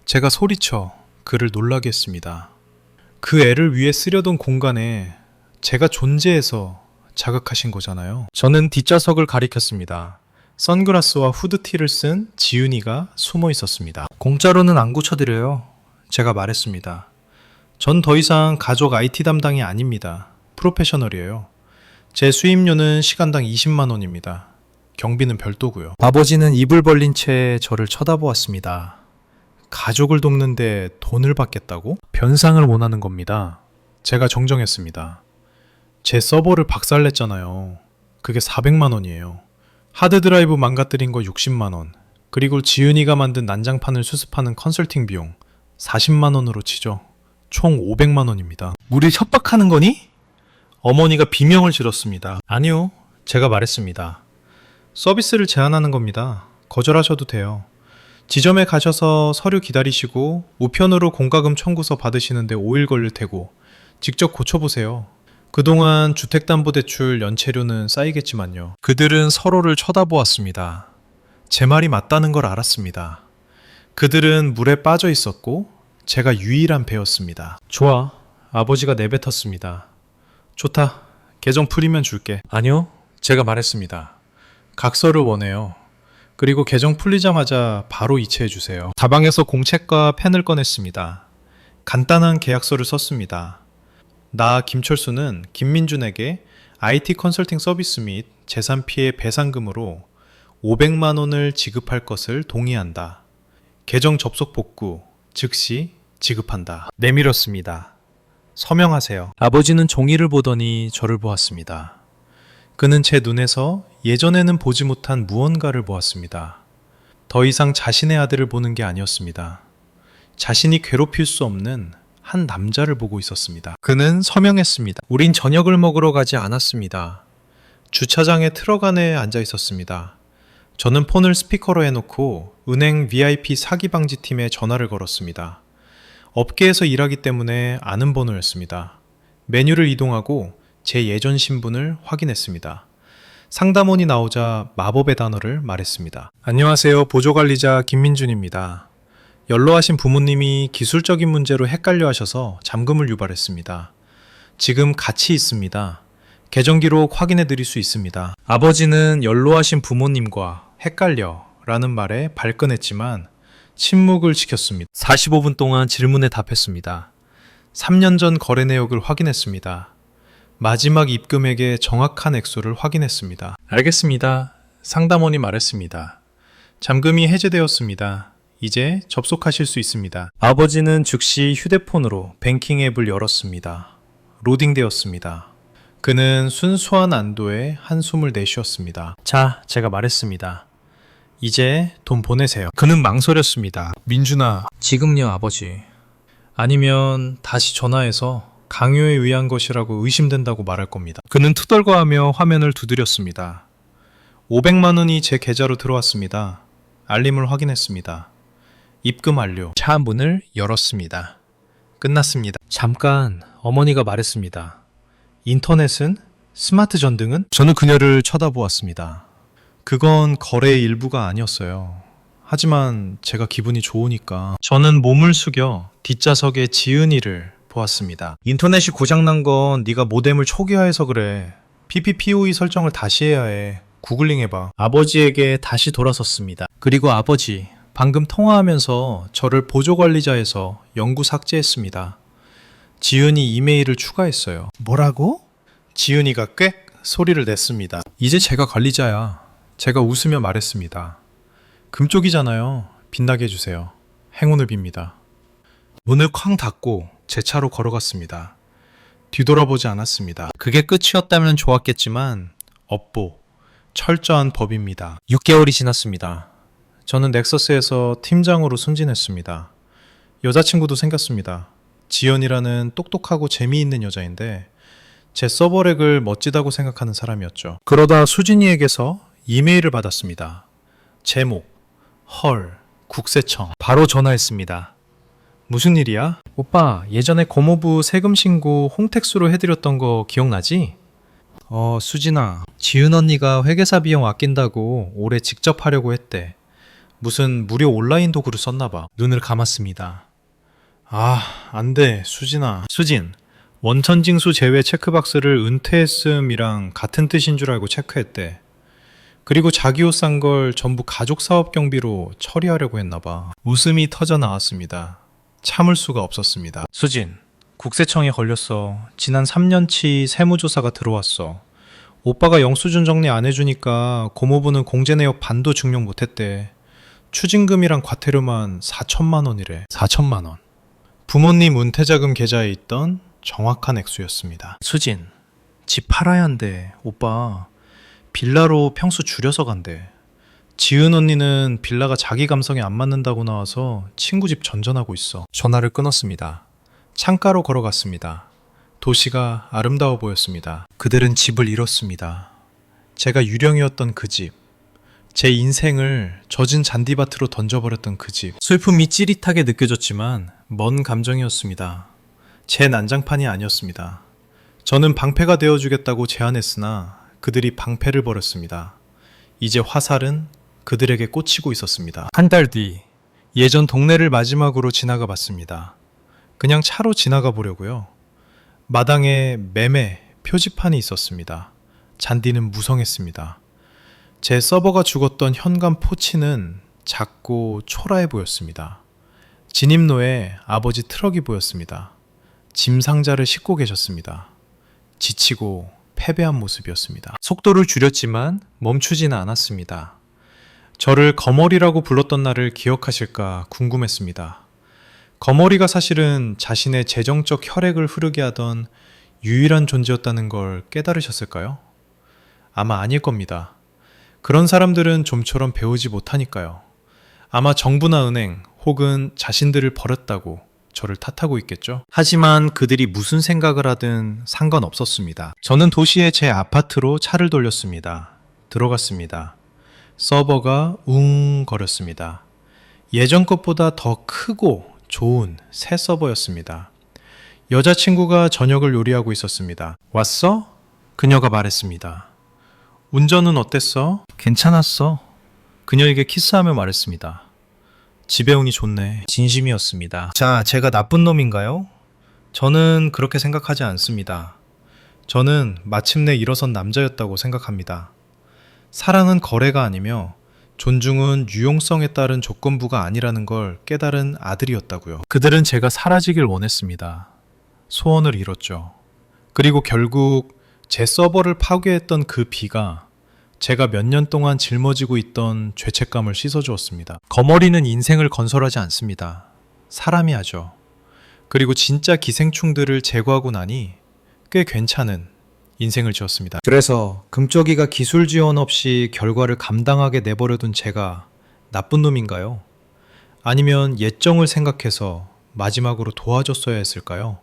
제가 소리쳐 그를 놀라게 했습니다. 그 애를 위해 쓰려던 공간에 제가 존재해서 자극하신 거잖아요. 저는 뒷좌석을 가리켰습니다. 선글라스와 후드티를 쓴 지은이가 숨어 있었습니다. 공짜로는 안 고쳐드려요. 제가 말했습니다. 전 더 이상 가족 IT 담당이 아닙니다. 프로페셔널이에요. 제 수임료는 시간당 20만 원입니다. 경비는 별도고요. 아버지는 입을 벌린 채 저를 쳐다보았습니다. 가족을 돕는데 돈을 받겠다고? 변상을 원하는 겁니다. 제가 정정했습니다. 제 서버를 박살냈잖아요. 그게 400만 원이에요. 하드드라이브 망가뜨린 거 60만 원. 그리고 지은이가 만든 난장판을 수습하는 컨설팅 비용 40만 원으로 치죠. 총 500만 원입니다. 우리 협박하는 거니? 어머니가 비명을 질렀습니다. 아니요, 제가 말했습니다. 서비스를 제안하는 겁니다. 거절하셔도 돼요. 지점에 가셔서 서류 기다리시고 우편으로 공과금 청구서 받으시는데 5일 걸릴 테고 직접 고쳐보세요. 그동안 주택담보대출 연체료는 쌓이겠지만요. 그들은 서로를 쳐다보았습니다. 제 말이 맞다는 걸 알았습니다. 그들은 물에 빠져 있었고 제가 유일한 배였습니다. 좋아, 아버지가 내뱉었습니다. 좋다, 계정 풀이면 줄게. 아니요, 제가 말했습니다. 각서를 원해요. 그리고 계정 풀리자마자 바로 이체해 주세요. 가방에서 공책과 펜을 꺼냈습니다. 간단한 계약서를 썼습니다. 나 김철수는 김민준에게 IT 컨설팅 서비스 및 재산 피해 배상금으로 500만 원을 지급할 것을 동의한다. 계정 접속 복구 즉시 지급한다. 내밀었습니다. 서명하세요. 아버지는 종이를 보더니 저를 보았습니다. 그는 제 눈에서 예전에는 보지 못한 무언가를 보았습니다. 더 이상 자신의 아들을 보는 게 아니었습니다. 자신이 괴롭힐 수 없는 한 남자를 보고 있었습니다. 그는 서명했습니다. 우린 저녁을 먹으러 가지 않았습니다. 주차장에 트럭 안에 앉아 있었습니다. 저는 폰을 스피커로 해놓고 은행 VIP 사기 방지팀에 전화를 걸었습니다. 업계에서 일하기 때문에 아는 번호였습니다. 메뉴를 이동하고 제 예전 신분을 확인했습니다. 상담원이 나오자 마법의 단어를 말했습니다. 안녕하세요. 보조관리자 김민준입니다. 연로하신 부모님이 기술적인 문제로 헷갈려 하셔서 잠금을 유발했습니다. 지금 같이 있습니다. 계정 기록 확인해 드릴 수 있습니다. 아버지는 연로하신 부모님과 헷갈려 라는 말에 발끈했지만 침묵을 지켰습니다. 45분 동안 질문에 답했습니다. 3년 전 거래 내역을 확인했습니다. 마지막 입금액의 정확한 액수를 확인했습니다. 알겠습니다. 상담원이 말했습니다. 잠금이 해제되었습니다. 이제 접속하실 수 있습니다. 아버지는 즉시 휴대폰으로 뱅킹 앱을 열었습니다. 로딩되었습니다. 그는 순수한 안도에 한숨을 내쉬었습니다. 자, 제가 말했습니다. 이제 돈 보내세요. 그는 망설였습니다. 민준아. 지금요, 아버지. 아니면 다시 전화해서 강요에 의한 것이라고 의심된다고 말할 겁니다. 그는 투덜거하며 화면을 두드렸습니다. 500만 원이 제 계좌로 들어왔습니다. 알림을 확인했습니다. 입금 완료. 차 문을 열었습니다. 끝났습니다. 잠깐, 어머니가 말했습니다. 인터넷은? 스마트 전등은? 저는 그녀를 쳐다보았습니다. 그건 거래의 일부가 아니었어요. 하지만 제가 기분이 좋으니까 저는 몸을 숙여 뒷좌석에 지은이를 보았습니다. 인터넷이 고장난 건 네가 모뎀을 초기화해서 그래. PPPoE 설정을 다시 해야 해. 구글링 해봐. 아버지에게 다시 돌아섰습니다. 그리고 아버지, 방금 통화하면서 저를 보조관리자에서 영구 삭제했습니다. 지은이 이메일을 추가했어요. 뭐라고? 지은이가 꽥 소리를 냈습니다. 이제 제가 관리자야. 제가 웃으며 말했습니다. 금쪽이잖아요. 빛나게 해주세요. 행운을 빕니다. 문을 쾅 닫고 제 차로 걸어갔습니다. 뒤돌아보지 않았습니다. 그게 끝이었다면 좋았겠지만 업보, 철저한 법입니다. 6개월이 지났습니다. 저는 넥서스에서 팀장으로 승진했습니다. 여자친구도 생겼습니다. 지연이라는 똑똑하고 재미있는 여자인데 제 서버렉을 멋지다고 생각하는 사람이었죠. 그러다 수진이에게서 이메일을 받았습니다. 제목, 헐, 국세청. 바로 전화했습니다. 무슨 일이야? 오빠, 예전에 고모부 세금 신고 홈택스로 해드렸던 거 기억나지? 수진아, 지은 언니가 회계사 비용 아낀다고 올해 직접 하려고 했대. 무슨 무료 온라인 도구를 썼나봐. 눈을 감았습니다. 안 돼, 수진아. 수진, 원천징수 제외 체크박스를 은퇴했음이랑 같은 뜻인 줄 알고 체크했대. 그리고 자기 옷 산 걸 전부 가족 사업 경비로 처리하려고 했나봐. 웃음이 터져 나왔습니다. 참을 수가 없었습니다. 수진, 국세청에 걸렸어. 지난 3년치 세무조사가 들어왔어. 오빠가 영수증 정리 안 해주니까 고모부는 공제 내역 반도 증명 못했대. 추징금이랑 과태료만 4천만 원이래. 4천만 원. 부모님 은퇴자금 계좌에 있던 정확한 액수였습니다. 수진, 집 팔아야 한대. 오빠, 빌라로 평수 줄여서 간대. 지은 언니는 빌라가 자기 감성에 안 맞는다고 나와서 친구 집 전전하고 있어. 전화를 끊었습니다. 창가로 걸어갔습니다. 도시가 아름다워 보였습니다. 그들은 집을 잃었습니다. 제가 유령이었던 그 집. 제 인생을 젖은 잔디밭으로 던져버렸던 그 집. 슬픔이 찌릿하게 느껴졌지만 먼 감정이었습니다. 제 난장판이 아니었습니다. 저는 방패가 되어주겠다고 제안했으나 그들이 방패를 버렸습니다. 이제 화살은 그들에게 꽂히고 있었습니다. 한 달 뒤, 예전 동네를 마지막으로 지나가 봤습니다. 그냥 차로 지나가 보려고요. 마당에 매매 표지판이 있었습니다. 잔디는 무성했습니다. 제 서버가 죽었던 현관 포치는 작고 초라해 보였습니다. 진입로에 아버지 트럭이 보였습니다. 짐 상자를 싣고 계셨습니다. 지치고 패배한 모습이었습니다. 속도를 줄였지만 멈추지는 않았습니다. 저를 거머리라고 불렀던 날을 기억하실까 궁금했습니다. 거머리가 사실은 자신의 재정적 혈액을 흐르게 하던 유일한 존재였다는 걸 깨달으셨을까요? 아마 아닐 겁니다. 그런 사람들은 좀처럼 배우지 못하니까요. 아마 정부나 은행 혹은 자신들을 버렸다고 저를 탓하고 있겠죠. 하지만 그들이 무슨 생각을 하든 상관없었습니다. 저는 도시의 제 아파트로 차를 돌렸습니다. 들어갔습니다. 서버가 웅 거렸습니다. 예전 것보다 더 크고 좋은 새 서버였습니다. 여자친구가 저녁을 요리하고 있었습니다. 왔어? 그녀가 말했습니다. 운전은 어땠어? 괜찮았어. 그녀에게 키스하며 말했습니다. 집에 오니 좋네. 진심이었습니다. 자, 제가 나쁜 놈인가요? 저는 그렇게 생각하지 않습니다. 저는 마침내 일어선 남자였다고 생각합니다. 사랑은 거래가 아니며 존중은 유용성에 따른 조건부가 아니라는 걸 깨달은 아들이었다고요. 그들은 제가 사라지길 원했습니다. 소원을 이뤘죠. 그리고 결국 제 서버를 파괴했던 그 비가 제가 몇 년 동안 짊어지고 있던 죄책감을 씻어주었습니다. 거머리는 인생을 건설하지 않습니다. 사람이 하죠. 그리고 진짜 기생충들을 제거하고 나니 꽤 괜찮은 인생을 지었습니다. 그래서 금쪽이가 기술 지원 없이 결과를 감당하게 내버려둔 제가 나쁜 놈인가요? 아니면 예정을 생각해서 마지막으로 도와줬어야 했을까요?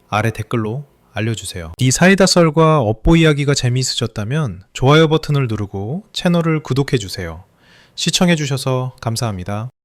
아래 댓글로 알려주세요. 이 사이다 썰과 업보 이야기가 재미있으셨다면 좋아요 버튼을 누르고 채널을 구독해주세요. 시청해주셔서 감사합니다.